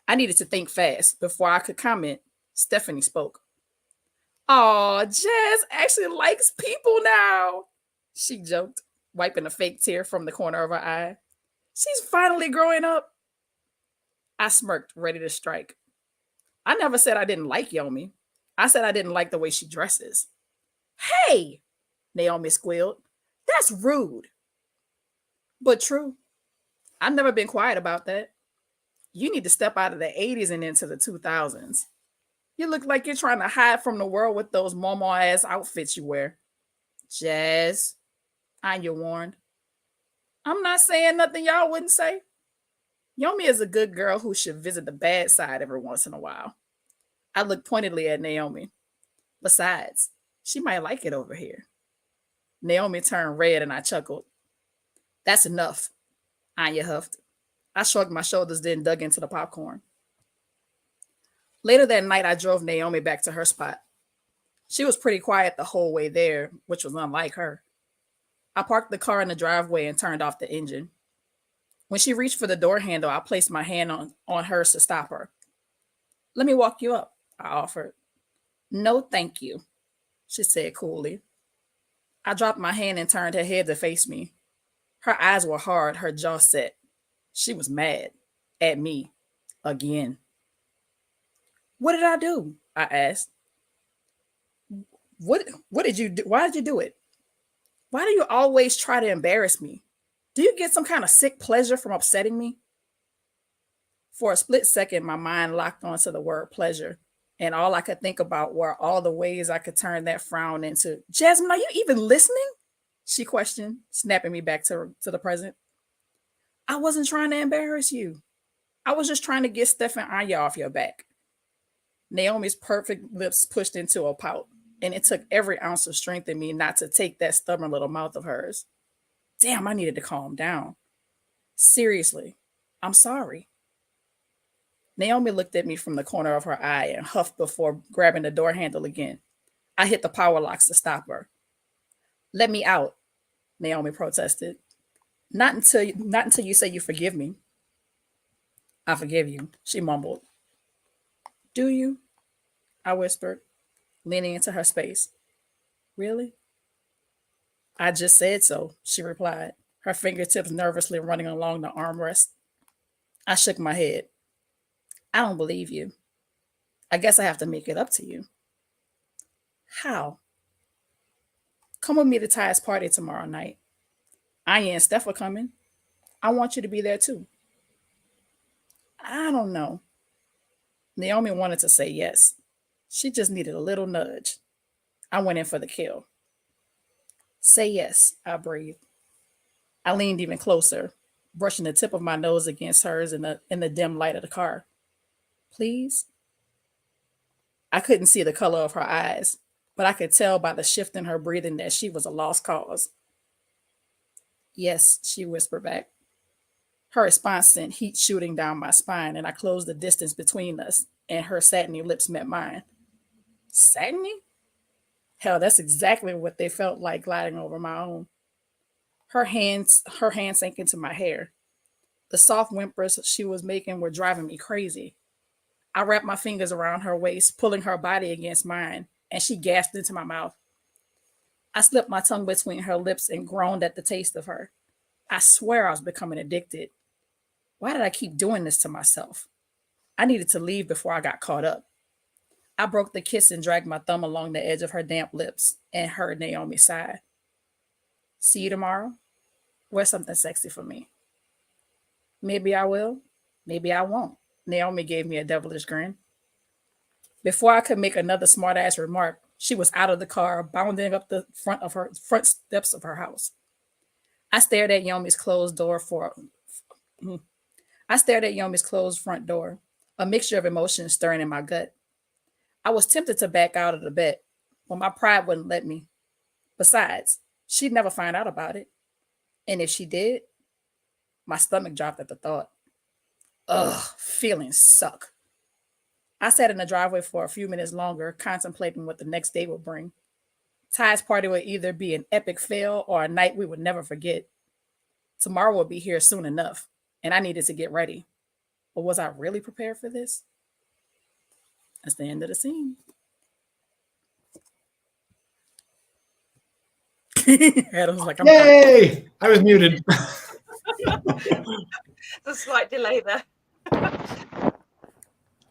I needed to think fast. Before I could comment, Stephanie spoke. Aw, Jazz actually likes people now, she joked, wiping a fake tear from the corner of her eye. She's finally growing up. I smirked, ready to strike. I never said I didn't like Yomi. I said I didn't like the way she dresses. Hey, Naomi squealed. That's rude. But true. I've never been quiet about that. You need to step out of the 80s and into the 2000s. You look like you're trying to hide from the world with those mama-ass outfits you wear. Jazz, Anya warned. I'm not saying nothing y'all wouldn't say. Yomi is a good girl who should visit the bad side every once in a while. I looked pointedly at Naomi. Besides, she might like it over here. Naomi turned red and I chuckled. That's enough, Anya huffed. I shrugged my shoulders, then dug into the popcorn. Later that night, I drove Naomi back to her spot. She was pretty quiet the whole way there, which was unlike her. I parked the car in the driveway and turned off the engine. When she reached for the door handle, I placed my hand on hers to stop her. Let me walk you up, I offered. No, thank you, she said coolly. I dropped my hand and turned her head to face me. Her eyes were hard, her jaw set. She was mad at me again. What did I do? I asked. What did you do? Why did you do it? Why do you always try to embarrass me? Do you get some kind of sick pleasure from upsetting me? For a split second, my mind locked onto the word pleasure, and all I could think about were all the ways I could turn that frown into, Jasmine, are you even listening? She questioned, snapping me back to the present. I wasn't trying to embarrass you. I was just trying to get Steph and Anya off your back. Naomi's perfect lips pushed into a pout, and it took every ounce of strength in me not to take that stubborn little mouth of hers. Damn, I needed to calm down. Seriously, I'm sorry. Naomi looked at me from the corner of her eye and huffed before grabbing the door handle again. I hit the power locks to stop her. Let me out, Naomi protested. Not until you say you forgive me. I forgive you, she mumbled. Do you? I whispered, leaning into her space. Really? I just said so, she replied, her fingertips nervously running along the armrest. I shook my head. I don't believe you. I guess I have to make it up to you. How? Come with me to Ty's party tomorrow night. Anya and Steph are coming. I want you to be there too. I don't know. Naomi wanted to say yes. She just needed a little nudge. I went in for the kill. Say yes, I breathed. I leaned even closer, brushing the tip of my nose against hers in the dim light of the car. Please? I couldn't see the color of her eyes, but I could tell by the shift in her breathing that she was a lost cause. Yes, she whispered back. Her response sent heat shooting down my spine, and I closed the distance between us, and her satiny lips met mine. Satiny? Hell, that's exactly what they felt like gliding over my own. Her hand sank into my hair. The soft whimpers she was making were driving me crazy. I wrapped my fingers around her waist, pulling her body against mine, and she gasped into my mouth. I slipped my tongue between her lips and groaned at the taste of her. I swear I was becoming addicted. Why did I keep doing this to myself? I needed to leave before I got caught up. I broke the kiss and dragged my thumb along the edge of her damp lips and heard Naomi sigh. See you tomorrow? Wear something sexy for me. Maybe I will. Maybe I won't. Naomi gave me a devilish grin. Before I could make another smart-ass remark, she was out of the car, bounding up the front steps of her house. I stared at Yomi's closed front door, a mixture of emotions stirring in my gut. I was tempted to back out of the bed, but my pride wouldn't let me. Besides, she'd never find out about it. And if she did, my stomach dropped at the thought. Ugh, feelings suck. I sat in the driveway for a few minutes longer, contemplating what the next day would bring. Ty's party would either be an epic fail or a night we would never forget. Tomorrow would be here soon enough, and I needed to get ready. But was I really prepared for this? That's the end of the scene. Adam's like, Yay! I was muted. A slight delay there.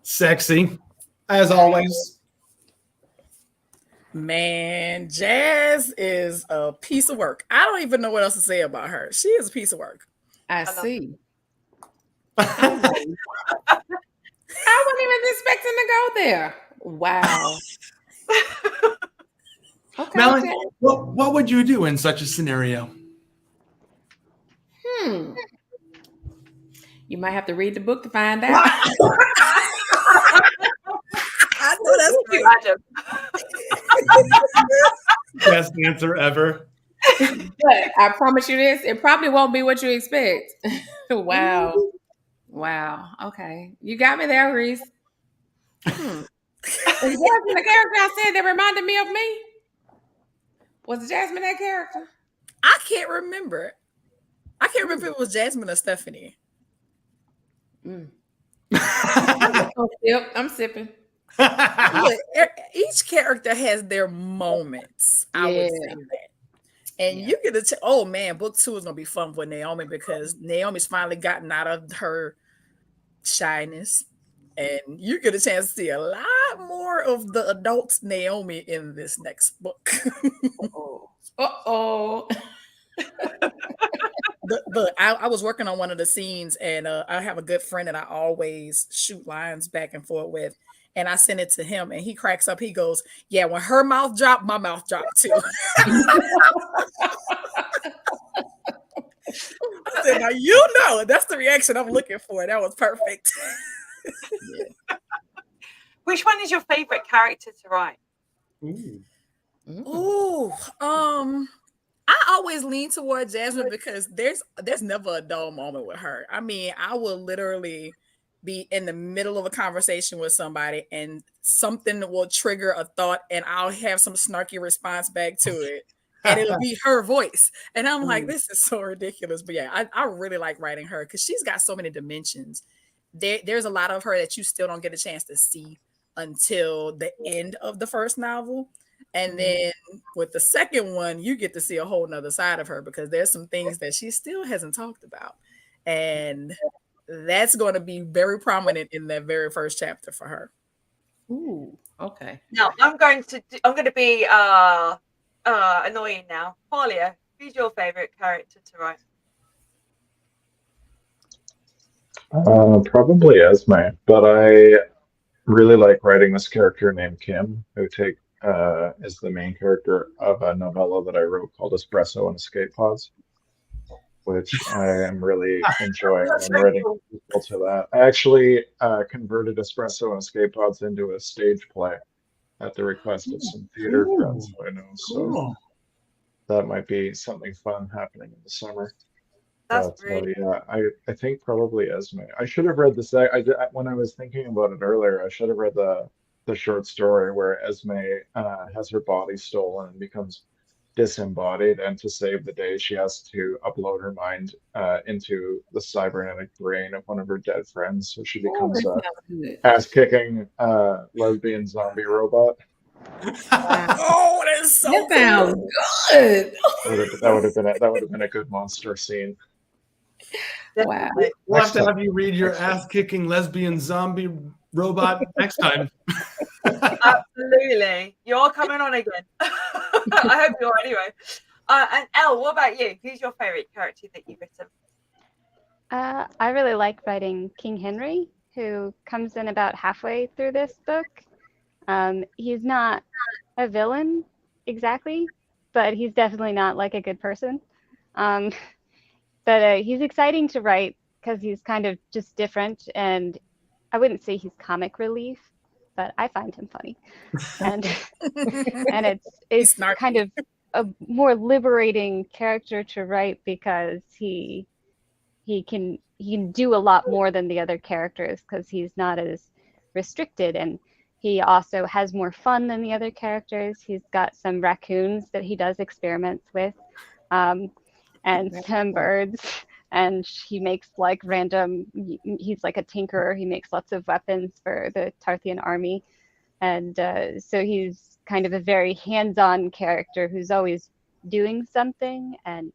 Sexy, as always. Man, Jazz is a piece of work. I don't even know what else to say about her. She is a piece of work. I see. I wasn't even expecting to go there. Wow. Okay. Melanie, what would you do in such a scenario? You might have to read the book to find out. I know that's right. Best answer ever. But I promise you this, it probably won't be what you expect. Wow. Wow. Okay. You got me there, Reese. Is Jasmine the character I said that reminded me of me? Was Jasmine that character? I can't remember. I can't remember if it was Jasmine or Stephanie. I'm sipping. Look, each character has their moments. I would say that. And you get to oh man, book 2 is gonna be fun for Naomi because Naomi's finally gotten out of her shyness, and you get a chance to see a lot more of the adult Naomi in this next book. I was working on one of the scenes, and I have a good friend that I always shoot lines back and forth with. And I sent it to him, and he cracks up. He goes, "Yeah, when her mouth dropped, my mouth dropped too." I said, "Now you know that's the reaction I'm looking for." That was perfect. Which one is your favorite character to write? I always lean toward Jasmine because there's never a dull moment with her. I mean, I will literally be in the middle of a conversation with somebody and something will trigger a thought and I'll have some snarky response back to it. And it'll be her voice. And I'm like, this is so ridiculous. But yeah, I really like writing her because she's got so many dimensions. There's a lot of her that you still don't get a chance to see until the end of the first novel. And then with the second one, you get to see a whole nother side of her because there's some things that she still hasn't talked about. And that's going to be very prominent in that very first chapter for her. Ooh, okay. Now I'm going to be annoying now. Palia, who's your favorite character to write? Probably Esme, but I really like writing this character named Kim, who is the main character of a novella that I wrote called Espresso and Escape Pods, which I am really enjoying. I'm writing people to that. I actually converted Espresso and Escape Pods into a stage play at the request of some theater friends who I know. So that might be something fun happening in the summer. That's great. Yeah, I think probably Esme. I should have read this. When I was thinking about it earlier, I should have read the short story where Esme has her body stolen and becomes disembodied, and to save the day, she has to upload her mind into the cybernetic brain of one of her dead friends. So she becomes a ass-kicking lesbian zombie robot. Oh, that is so sounds good. That would have been a good monster scene. Wow. We'll have to have you read your ass-kicking lesbian zombie robot next time. Absolutely. You're coming on again. I hope you are anyway. And Elle, what about you? Who's your favorite character that you've written? I really like writing King Henry, who comes in about halfway through this book. He's not a villain exactly, but he's definitely not like a good person. But he's exciting to write because he's kind of just different, and I wouldn't say he's comic relief, but I find him funny, and and it's kind of a more liberating character to write because he can do a lot more than the other characters because he's not as restricted, and he also has more fun than the other characters. He's got some raccoons that he does experiments with, and some birds, and he makes like random, he's like a tinkerer. He makes lots of weapons for the Tarthian army, and so he's kind of a very hands-on character who's always doing something, and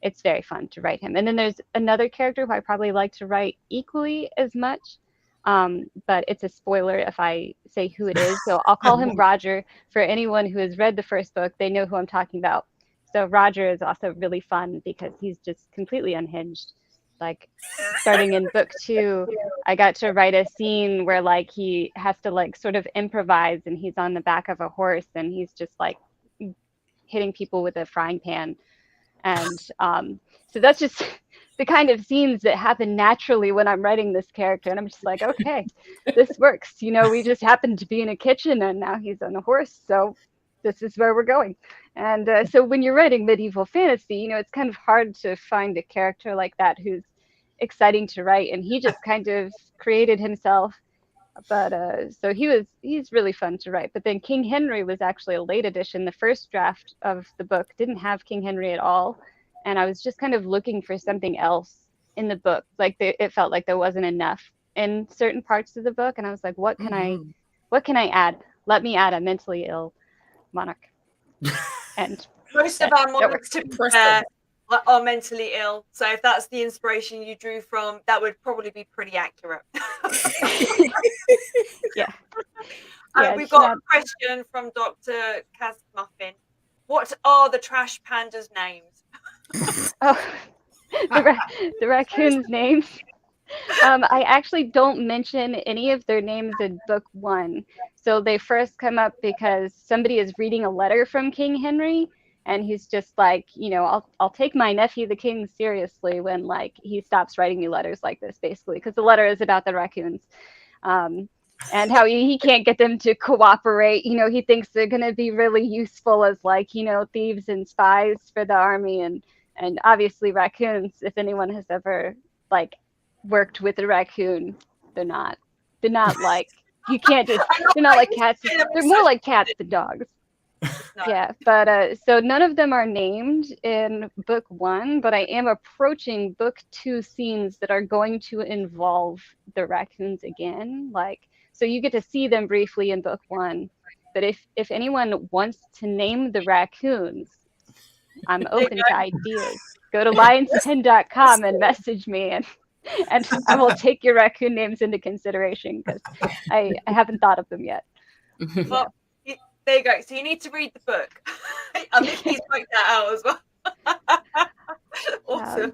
it's very fun to write him. And then there's another character who I probably like to write equally as much, but it's a spoiler if I say who it is. So I'll call him Roger. For anyone who has read the first book, they know who I'm talking about. So Roger is also really fun because he's just completely unhinged. Like starting in book 2, I got to write a scene where like he has to like sort of improvise, and he's on the back of a horse and he's just like hitting people with a frying pan. And so that's just the kind of scenes that happen naturally when I'm writing this character. And I'm just like, okay, this works. You know, we just happened to be in a kitchen and now he's on a horse. So this is where we're going. And so when you're writing medieval fantasy, you know, it's kind of hard to find a character like that who's exciting to write. And he just kind of created himself. But so he's really fun to write. But then King Henry was actually a late addition. The first draft of the book didn't have King Henry at all. And I was just kind of looking for something else in the book. Like it felt like there wasn't enough in certain parts of the book. And I was like, what can I add? Let me add a mentally ill monarch. And most of our monarchs, to be fair, are mentally ill. So if that's the inspiration you drew from, that would probably be pretty accurate. Yeah. We've got a question from Dr. Kaz Muffin. What are the trash pandas' names? Oh, the raccoons' names. I actually don't mention any of their names in book 1. So they first come up because somebody is reading a letter from King Henry, and he's just like, you know, I'll take my nephew the king seriously when like he stops writing me letters like this, basically, because the letter is about the raccoons, and how he can't get them to cooperate. You know, he thinks they're going to be really useful as like, you know, thieves and spies for the army, and obviously raccoons, if anyone has ever like worked with a raccoon, they're not like, you can't just, they're not like cats, they're more like cats than dogs. Yeah, but so none of them are named in book 1, but I am approaching book 2 scenes that are going to involve the raccoons again. Like, so you get to see them briefly in book 1, but if anyone wants to name the raccoons, I'm open to ideas. Go to lionspen.com and message me, and I will take your raccoon names into consideration because I haven't thought of them yet. Well, there you go. So you need to read the book. I think he's worked that out as well. Awesome.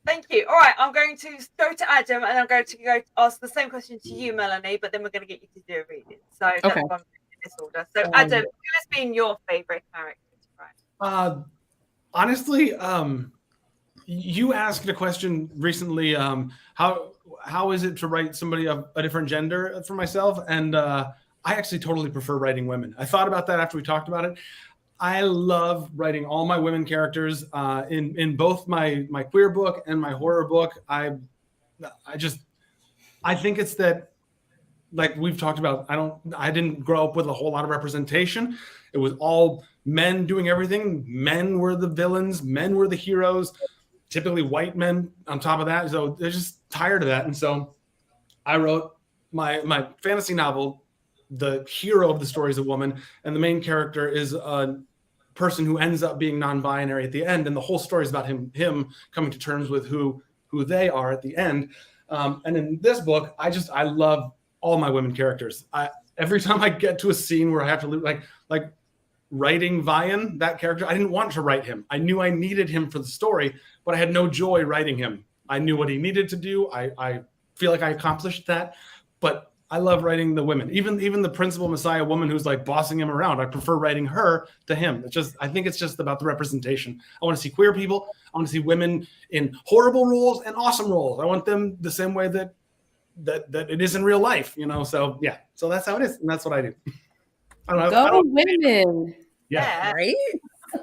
Thank you. All right, I'm going to go to Adam, and I'm going to go ask the same question to you, Melanie, but then we're going to get you to do a reading. So that's why I'm in this order. So Adam, who has been your favorite character to write? Honestly, you asked a question recently. How is it to write somebody of a different gender for myself? And I actually totally prefer writing women. I thought about that after we talked about it. I love writing all my women characters in both my queer book and my horror book. I think it's that, like we've talked about, I didn't grow up with a whole lot of representation. It was all men doing everything. Men were the villains. Men were the heroes. Typically white men on top of that. So they're just tired of that. And so I wrote my fantasy novel. The hero of the story is a woman, and the main character is a person who ends up being non-binary at the end, and the whole story is about him coming to terms with who they are at the end. And in this book, I love all my women characters. Every time I get to a scene where I have to like writing Vian, that character, I didn't want to write him. I knew I needed him for the story, but I had no joy writing him. I knew what he needed to do. I feel like I accomplished that, but I love writing the women. Even the principal Messiah woman who's like bossing him around, I prefer writing her to him. I think it's just about the representation. I want to see queer people. I want to see women in horrible roles and awesome roles. I want them the same way that it is in real life, So yeah, so that's how it is, and that's what I do. Go women. Yeah, Right?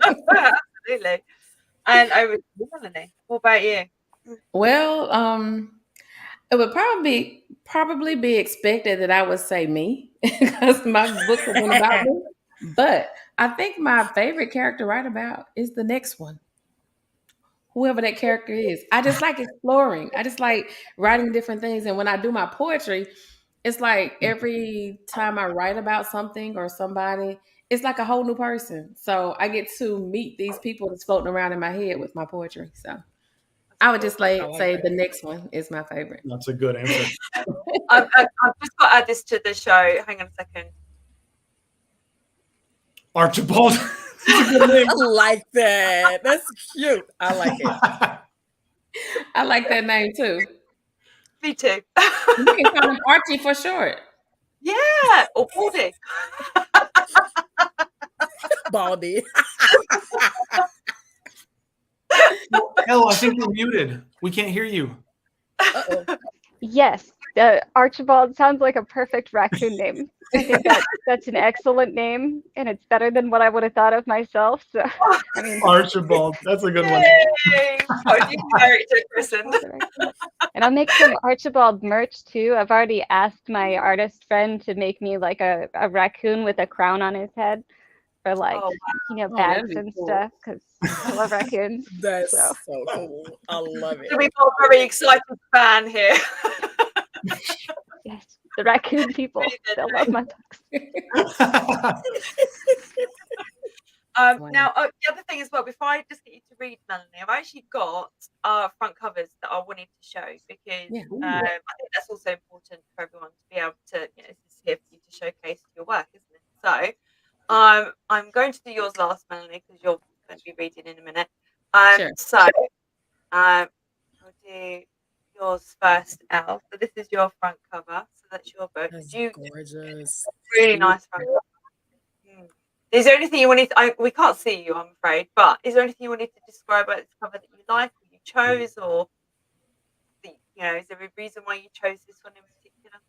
Absolutely. And over to you, Melanie. What about you? Well, it would probably be expected that I would say me because my books have been about me. But I think my favorite character right about is the next one. Whoever that character is. I just like exploring. I just like writing different things. And when I do my poetry, it's like every time I write about something or somebody, it's like a whole new person. So I get to meet these people that's floating around in my head with my poetry. So I would just say the next one is my favorite. That's a good answer. I've just got to add this to the show. Hang on a second. Archibald. I like that. That's cute. I like it. I like that name too. Me too. You can call him Archie for short. Yeah, or Baldy. Baldy. Hell, I think you're muted. We can't hear you. Uh-oh. Yes, Archibald sounds like a perfect raccoon name. I think that's an excellent name, and it's better than what I would have thought of myself. So, I mean, Archibald, that's a good one. Yay! Character christened. And I'll make some Archibald merch too. I've already asked my artist friend to make me like a raccoon with a crown on his head for like bags and stuff because I love raccoons. That's so cool. I love it. We've got a very excited fan here. Yes, the raccoon people. They'll love my books. Now, the other thing as well, before I just get you to read, Melanie, I've actually got front covers that I wanted to show because I think that's also important for everyone to be able to, this is here for you to showcase your work, isn't it? So I'm going to do yours last, Melanie, because you're going to be reading in a minute. Sure. So I'll do yours first, Elle. So this is your front cover. So that's your book. That's gorgeous. Really nice front cover. Is there anything you wanted we can't see you, I'm afraid, but is there anything you wanted to describe about this cover that you like, or you chose, or is there a reason why you chose this one in particular?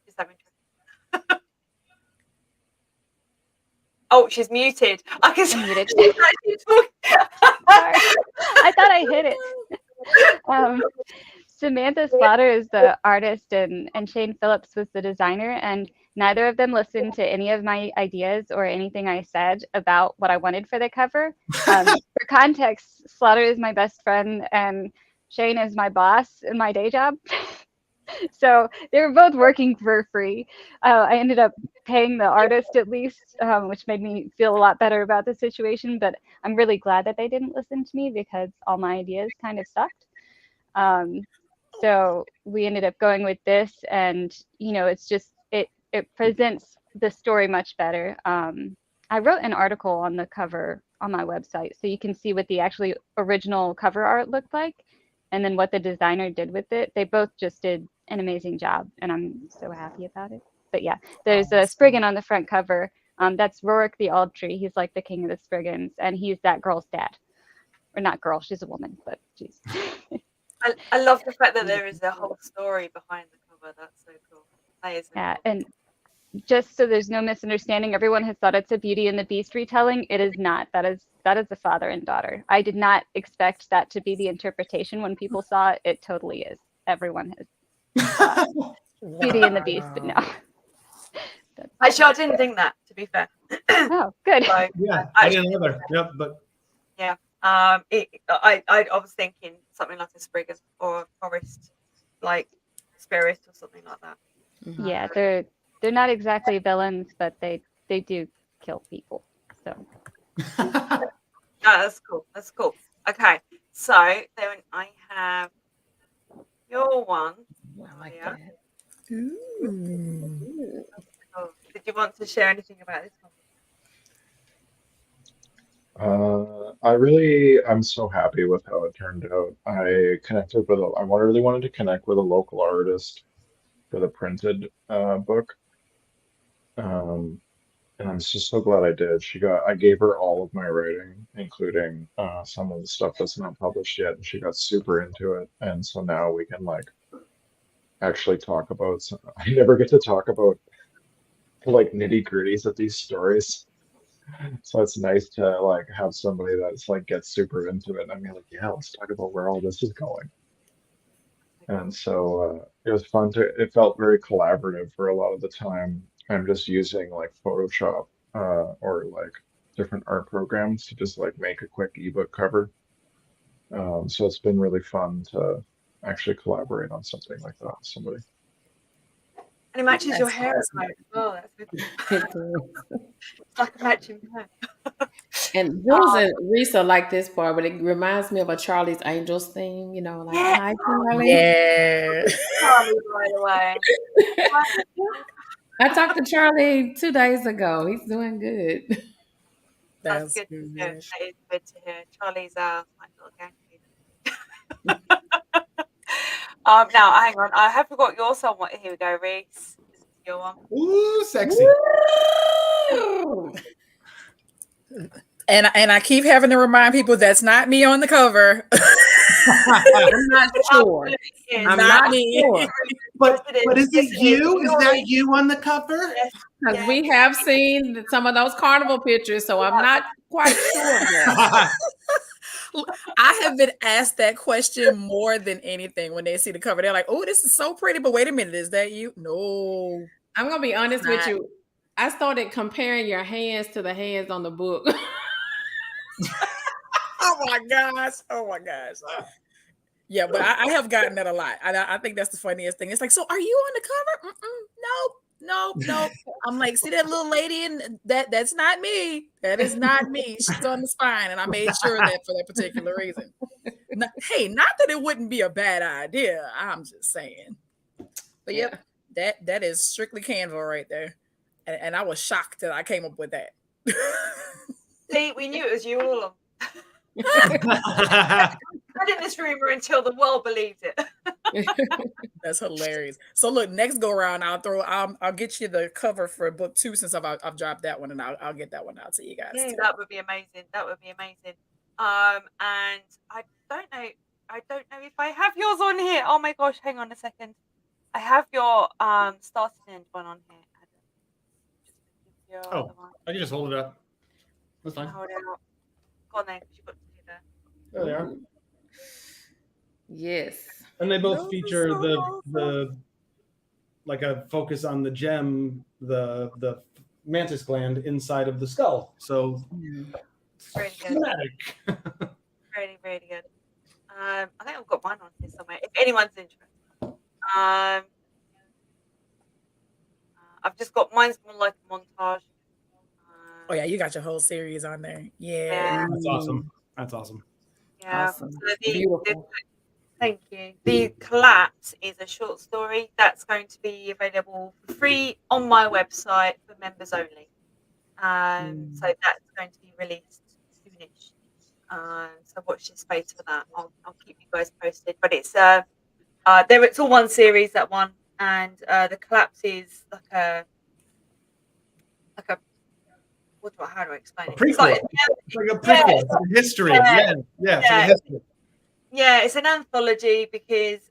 Just having interest. Oh, she's muted. I can see muted. she's I thought I hit it. Samantha Slaughter is the artist and Shane Phillips was the designer, and neither of them listened to any of my ideas or anything I said about what I wanted for the cover. For context, Slaughter is my best friend and Shane is my boss in my day job. So they were both working for free. I ended up paying the artist at least, which made me feel a lot better about the situation. But I'm really glad that they didn't listen to me because all my ideas kind of sucked. So we ended up going with this, and it's just it presents the story much better. I wrote an article on the cover on my website, so you can see what the actually original cover art looked like, and then what the designer did with it. They both just did an amazing job, and I'm so happy about it. But yeah, there's a Spriggan on the front cover. That's Rorik the Aldtree. He's like the king of the Spriggans, and he's that girl's dad. Or not girl, she's a woman, but she's. I love the fact that there is a whole story behind the cover. That's so cool. That is so Yeah, cool. and just so there's no misunderstanding, everyone has thought it's a Beauty and the Beast retelling. It is not. That is the father and daughter. I did not expect that to be the interpretation when people saw it. It totally is. Everyone has Beauty and the Beast, but no. Actually, I didn't think that, to be fair. Oh, good. So, Yeah, I didn't either. Yep, but yeah. I was thinking something like a Spriggan or a forest, like spirit or something like that. Yeah, they're not exactly villains, but they do kill people. So That's cool. That's cool. Okay, so then I have your one. I like Yeah. that. Ooh. Oh, did you want to share anything about this one? I'm so happy with how it turned out. I really wanted to connect with a local artist for the printed book. Um, and I'm just so glad I did. I gave her all of my writing, including some of the stuff that's not published yet, and she got super into it. And so now we can like actually talk about I never get to talk about like nitty-gritties of these stories. So it's nice to like have somebody that's like gets super into it. I mean, like, yeah, let's talk about where all this is going. And so it was fun it felt very collaborative for a lot of the time. I'm just using like Photoshop or like different art programs to just like make a quick ebook cover. So it's been really fun to actually collaborate on something like that with somebody. And it matches your That's hair as awesome. well. That's good. It does. It's like a matching hair. And Jules and Risa like this part, but it reminds me of a Charlie's Angels theme, like, Yeah. hi, Charlie. Yeah. Charlie, by the way. I talked to Charlie 2 days ago. He's doing good. That's That's good to good. hear. That is good to hear. Charlie's my little gang leader. Now hang on. I have forgot your song. Here we go, Reese. This is your one. Ooh, sexy. And I keep having to remind people that's not me on the cover. I'm not sure. I'm not me. sure. But is it you? Is that you on the cover? Yes. Because we have seen some of those carnival pictures, so I'm not quite sure of that. I have been asked that question more than anything when they see the cover. They're like, oh, this is so pretty, but wait a minute, is that you? No. I'm going to be honest with you. I started comparing your hands to the hands on the book. Oh my gosh. Yeah, but I have gotten that a lot. I think that's the funniest thing. It's like, so are you on the cover? Nope. I'm like, see that little lady, and that's not me. That is not me. She's on the spine, and I made sure of that for that particular reason. Not that it wouldn't be a bad idea. I'm just saying. But yeah, that is strictly Canva right there, and I was shocked that I came up with that. See, we knew it was you all along. I didn't this rumor until the world believed it. That's hilarious. So look, next go around, I'll get you the cover for book 2 since I've dropped that one, and I'll get that one out to you guys. That would be amazing. And I don't know if I have yours on here. Oh my gosh, hang on a second. I have your start and end one on here. Oh, I can just hold it up. That's fine. Hold it up. Go on then, because you've got to do that. There they are. Yes. And they both feature the like a focus on the gem, the mantis gland inside of the skull. So Really good. dramatic. Really, really good. I think I've got mine on here somewhere. If anyone's interested. I've just got mine's more like a montage. Oh yeah, you got your whole series on there. Yeah. That's awesome. Yeah. Awesome. So Beautiful. thank you. The Collapse is a short story that's going to be available for free on my website for members only. So that's going to be released soonish. So watch this space for that. I'll keep you guys posted. But it's it's all one series, that one, and the Collapse is like a how do I explain it? It's like a prequel. It's a history. Yeah. It's a history. Yeah, it's an anthology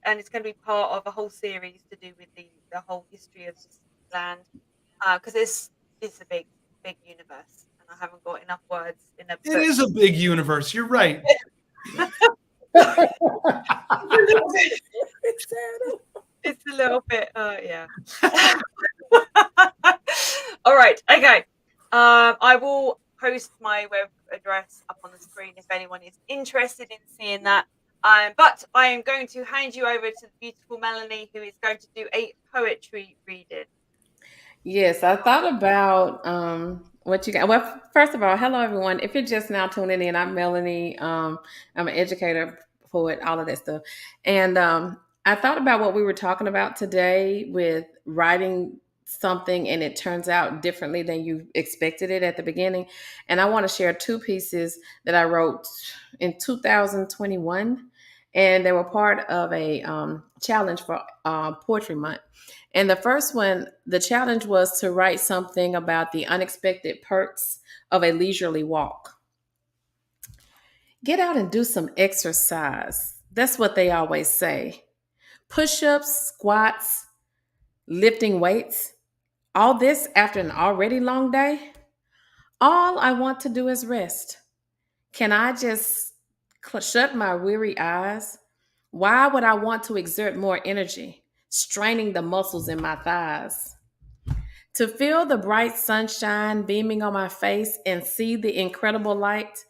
and it's going to be part of a whole series to do with the whole history of this land. Because it's a big universe, and I haven't got enough words in a book. It is a big universe. You're right. It's a little bit, yeah. All right, okay. I will post my web address up on the screen if anyone is interested in seeing that. But I am going to hand you over to the beautiful Melanie, who is going to do a poetry reading. Yes, I thought about What you got? Well, first of all, hello everyone. If you're just now tuning in, I'm Melanie. I'm an educator, poet, all of that stuff. And I thought about what we were talking about today with writing something and it turns out differently than you expected it at the beginning. And I want to share two pieces that I wrote in 2021, and they were part of a challenge for Poetry Month. And the first one, the challenge was to write something about the unexpected perks of a leisurely walk. Get out and do some exercise. That's what they always say. Push ups, squats, lifting weights, all this after an already long day. All I want to do is rest. Can I just shut my weary eyes? Why would I want to exert more energy, straining the muscles in my thighs? To feel the bright sunshine beaming on my face and see the incredible light,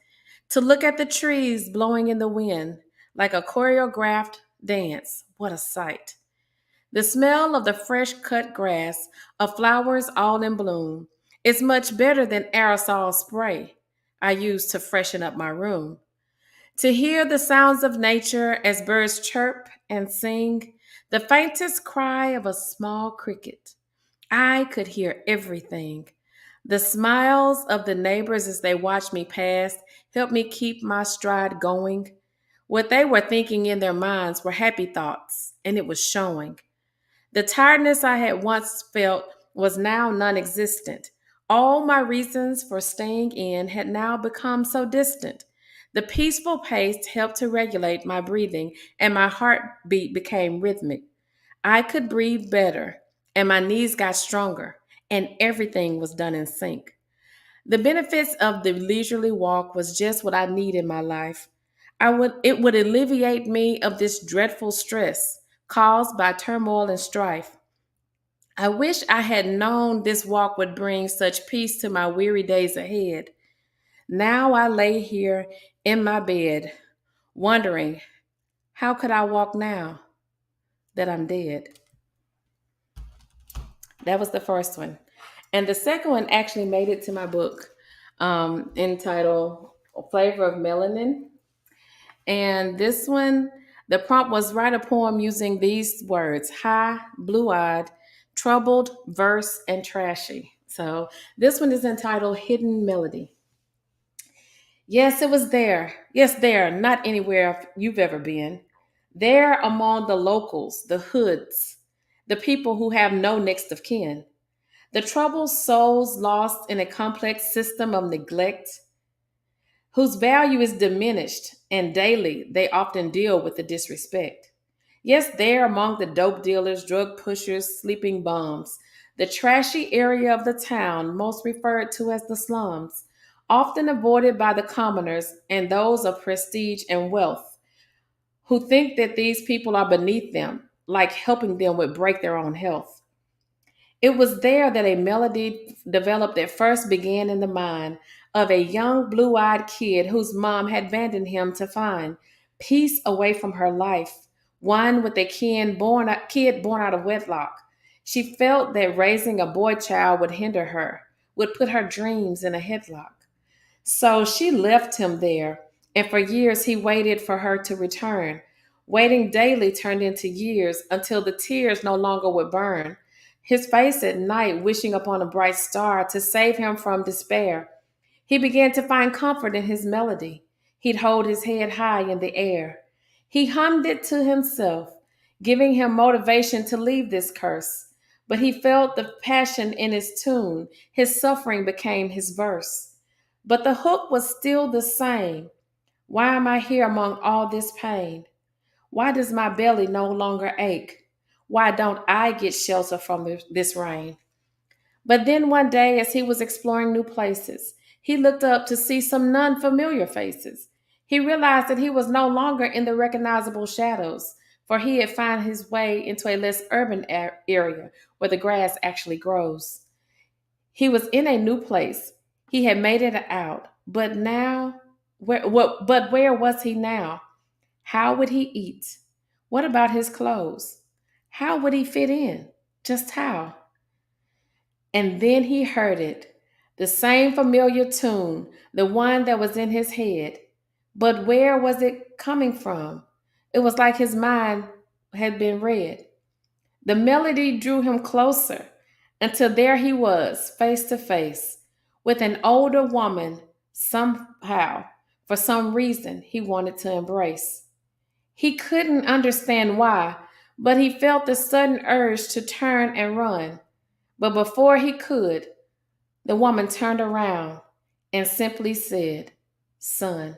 to look at the trees blowing in the wind like a choreographed dance. What a sight. The smell of the fresh cut grass, of flowers all in bloom, is much better than aerosol spray I use to freshen up my room. To hear the sounds of nature as birds chirp and sing, the faintest cry of a small cricket, I could hear everything. The smiles of the neighbors as they watched me pass helped me keep my stride going. What they were thinking in their minds were happy thoughts, and it was showing. The tiredness I had once felt was now non existent. All my reasons for staying in had now become so distant. The peaceful pace helped to regulate my breathing, and my heartbeat became rhythmic. I could breathe better, and my knees got stronger, and everything was done in sync. The benefits of the leisurely walk was just what I need in my life. It would alleviate me of this dreadful stress caused by turmoil and strife. I wish I had known this walk would bring such peace to my weary days ahead. Now I lay here in my bed, wondering, how could I walk now that I'm dead? That was the first one. And the second one actually made it to my book, entitled Flavor of Melanin. And this one, the prompt was write a poem using these words: high, blue eyed, troubled, verse, and trashy. So this one is entitled Hidden Melody. Yes, it was there. Yes, there, not anywhere you've ever been. There among the locals, the hoods, the people who have no next of kin. The troubled souls lost in a complex system of neglect, whose value is diminished, and daily they often deal with the disrespect. Yes, there among the dope dealers, drug pushers, sleeping bums, the trashy area of the town, most referred to as the slums, often avoided by the commoners and those of prestige and wealth, who think that these people are beneath them, like helping them would break their own health. It was there that a melody developed that first began in the mind of a young blue eyed kid whose mom had abandoned him to find peace away from her life, one with a kid born out of wedlock. She felt that raising a boy child would hinder her, would put her dreams in a headlock. So she left him there, and for years he waited for her to return. Waiting daily turned into years until the tears no longer would burn. His face at night, wishing upon a bright star to save him from despair. He began to find comfort in his melody. He'd hold his head high in the air. He hummed it to himself, giving him motivation to leave this curse. But he felt the passion in his tune. His suffering became his verse. But the hook was still the same. Why am I here among all this pain? Why does my belly no longer ache? Why don't I get shelter from this rain? But then one day, as he was exploring new places, he looked up to see some non-familiar faces. He realized that he was no longer in the recognizable shadows, for he had found his way into a less urban area where the grass actually grows. He was in a new place. He had made it out, but now, where was he now? How would he eat? What about his clothes? How would he fit in? Just how? And then he heard it. The same familiar tune, the one that was in his head. But where was it coming from? It was like his mind had been read. The melody drew him closer until there he was, face to face, with an older woman somehow, for some reason, he wanted to embrace. He couldn't understand why, but he felt the sudden urge to turn and run. But before he could, the woman turned around and simply said, "Son,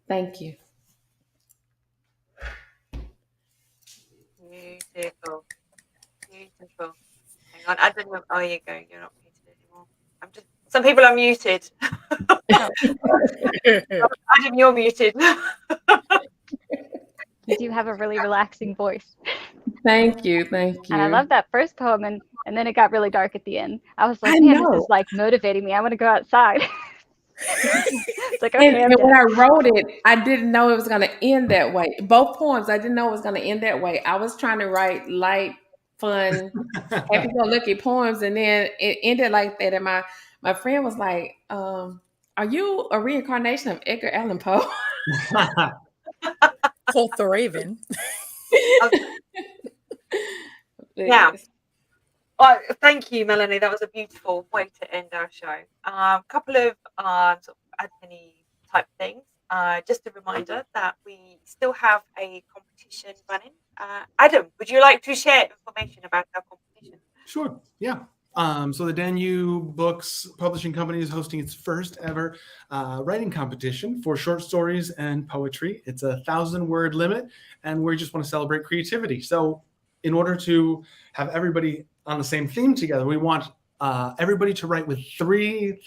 thank you." Beautiful. Beautiful. Hang on. I don't know. Oh, you go. You're not muted anymore. I'm just. Some people are muted. Adam, you're muted. You do have a really relaxing voice. Thank you. Thank you. And I love that first poem, and then it got really dark at the end. I was like, I man, this know. is like motivating me. I want to go outside. It's like, And, okay, I'm and when done. I wrote it, I didn't know it was going to end that way. Both poems, I didn't know it was going to end that way. I was trying to write light, fun, happy-go-lucky poems, and then it ended like that. And my friend was like, "Are you a reincarnation of Edgar Allan Poe?" Quoth the Raven. Yeah. Oh, thank you, Melanie. That was a beautiful way to end our show. A couple of sort of admin type things. Just a reminder that we still have a competition running. Adam, would you like to share information about our competition? Sure. Yeah. So the Danu Books Publishing Company is hosting its first ever writing competition for short stories and poetry. It's a 1,000-word limit, and we just want to celebrate creativity. So in order to have everybody on the same theme together, we want everybody to write with three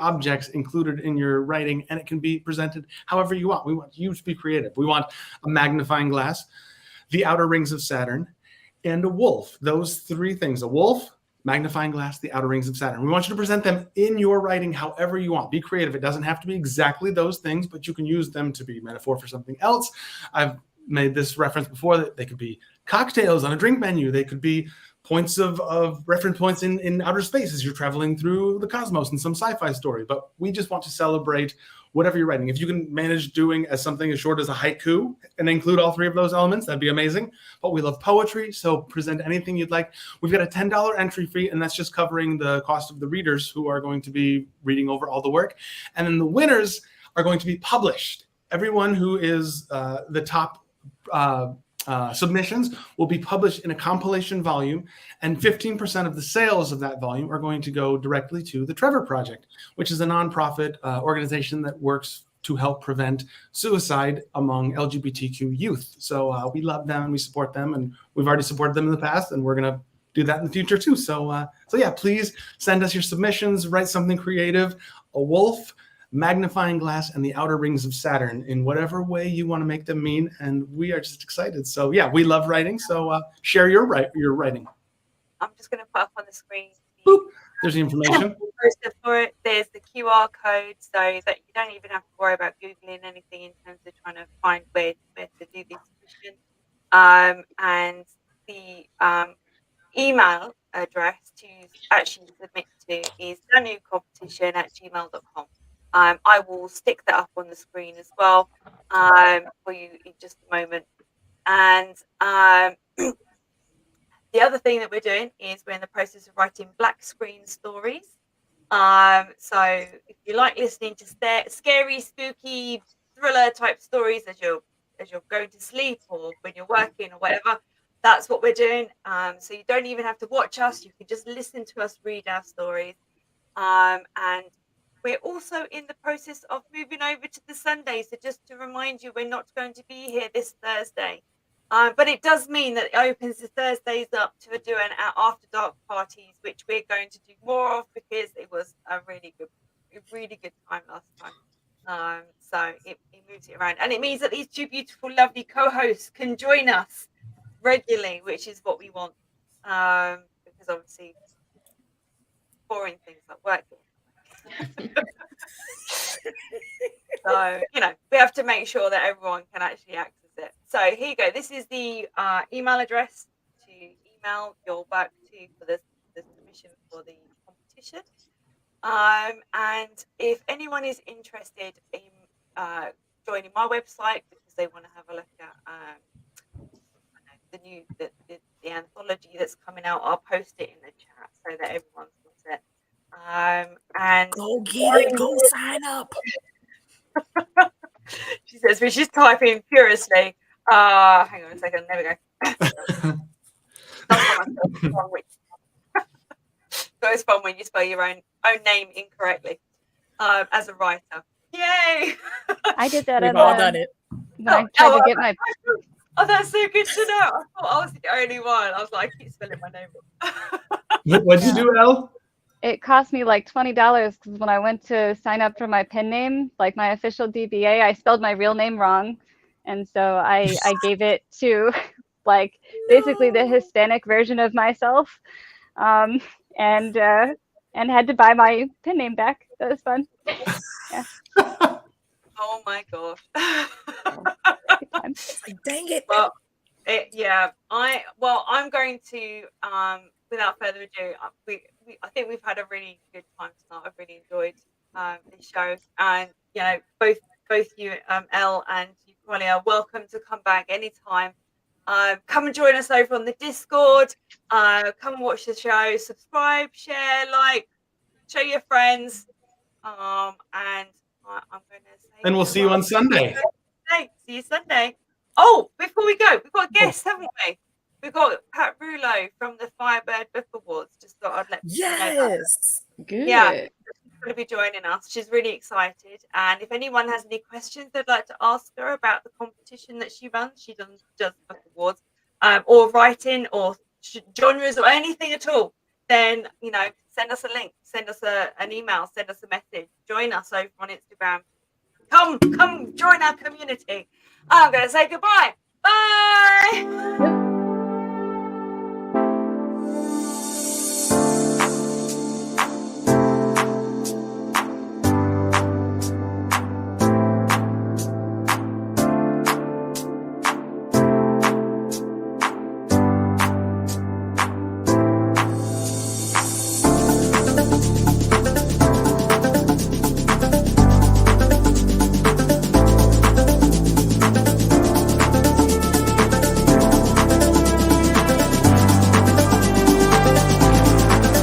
objects included in your writing, and it can be presented however you want. We want you to be creative. We want a magnifying glass, the outer rings of Saturn, and a wolf. Those three things: a wolf, magnifying glass, the outer rings of Saturn. We want you to present them in your writing however you want. Be creative. It doesn't have to be exactly those things, but you can use them to be metaphor for something else. I've made this reference before that they could be cocktails on a drink menu. They could be points of reference points in outer space as you're traveling through the cosmos in some sci-fi story. But we just want to celebrate whatever you're writing. If you can manage doing something as short as a haiku and include all three of those elements, that'd be amazing. But we love poetry, so present anything you'd like. We've got a $10 entry fee, and that's just covering the cost of the readers who are going to be reading over all the work. And then the winners are going to be published. Everyone who is the top submissions will be published in a compilation volume, and 15% of the sales of that volume are going to go directly to the Trevor Project, which is a nonprofit organization that works to help prevent suicide among LGBTQ youth. So we love them, we support them, and we've already supported them in the past, and we're going to do that in the future too. So yeah, please send us your submissions, write something creative, a wolf, magnifying glass, and the outer rings of Saturn in whatever way you want to make them mean. And we are just excited. So yeah, we love writing. So share your writing. I'm just going to put up on the screen. Boop. There's the information. For it, there's the QR code, so that you don't even have to worry about Googling anything in terms of trying to find where to do the submission. And the email address to actually submit to is danucompetition@gmail.com. I will stick that up on the screen as well for you in just a moment. And the other thing that we're doing is we're in the process of writing black screen stories. So if you like listening to scary, spooky, thriller type stories as you're going to sleep or when you're working or whatever, that's what we're doing. So you don't even have to watch us. You can just listen to us read our stories. And we're also in the process of moving over to the Sunday. So just to remind you, we're not going to be here this Thursday. But it does mean that it opens the Thursdays up to doing our after dark parties, which we're going to do more of because it was a really good time last time. So it moves it around, and it means that these two beautiful, lovely co-hosts can join us regularly, which is what we want. Because obviously, boring things like working. So we have to make sure that everyone can actually access it. So here you go. This is the email address to email your work to for the submission for the competition. And if anyone is interested in joining my website because they want to have a look at the new the anthology that's coming out, I'll post it in the chat so that everyone's got it. And Go get it. Go sign up. she says, but she's typing furiously. Hang on a second. There we go. That's what so it's fun when you spell your own name incorrectly as a writer. Yay! I did that We've all done it. when I tried to get my. Oh, that's so good to know. I thought I was the only one. I was like, I keep spelling my name. What'd you do, Elle? It cost me like $20 because when I went to sign up for my pen name, like my official DBA, I spelled my real name wrong. And so I gave it to like basically the Hispanic version of myself, and had to buy my pen name back. That was fun. Yeah. Oh my gosh. Like, dang it. Well, I'm going to without further ado, I think we've had a really good time tonight. I've really enjoyed this show, and both you, Elle, and you, Polly, are welcome to come back anytime. Come and join us over on the Discord. Come and watch the show. Subscribe, share, like, show your friends. And I'm going to say. And we'll see you on Sunday. See you Sunday. Oh, before we go, we've got a guest, haven't we? We've got Pat Rouleau from the Firebird Book Awards. Just thought I'd let you know that. Yes. Good. Yeah, she's going to be joining us. She's really excited. And if anyone has any questions they'd like to ask her about the competition that she runs, she does book awards, or writing, or genres, or anything at all, then send us a link, send us an email, send us a message, join us over on Instagram. Come join our community. I'm going to say goodbye. Bye.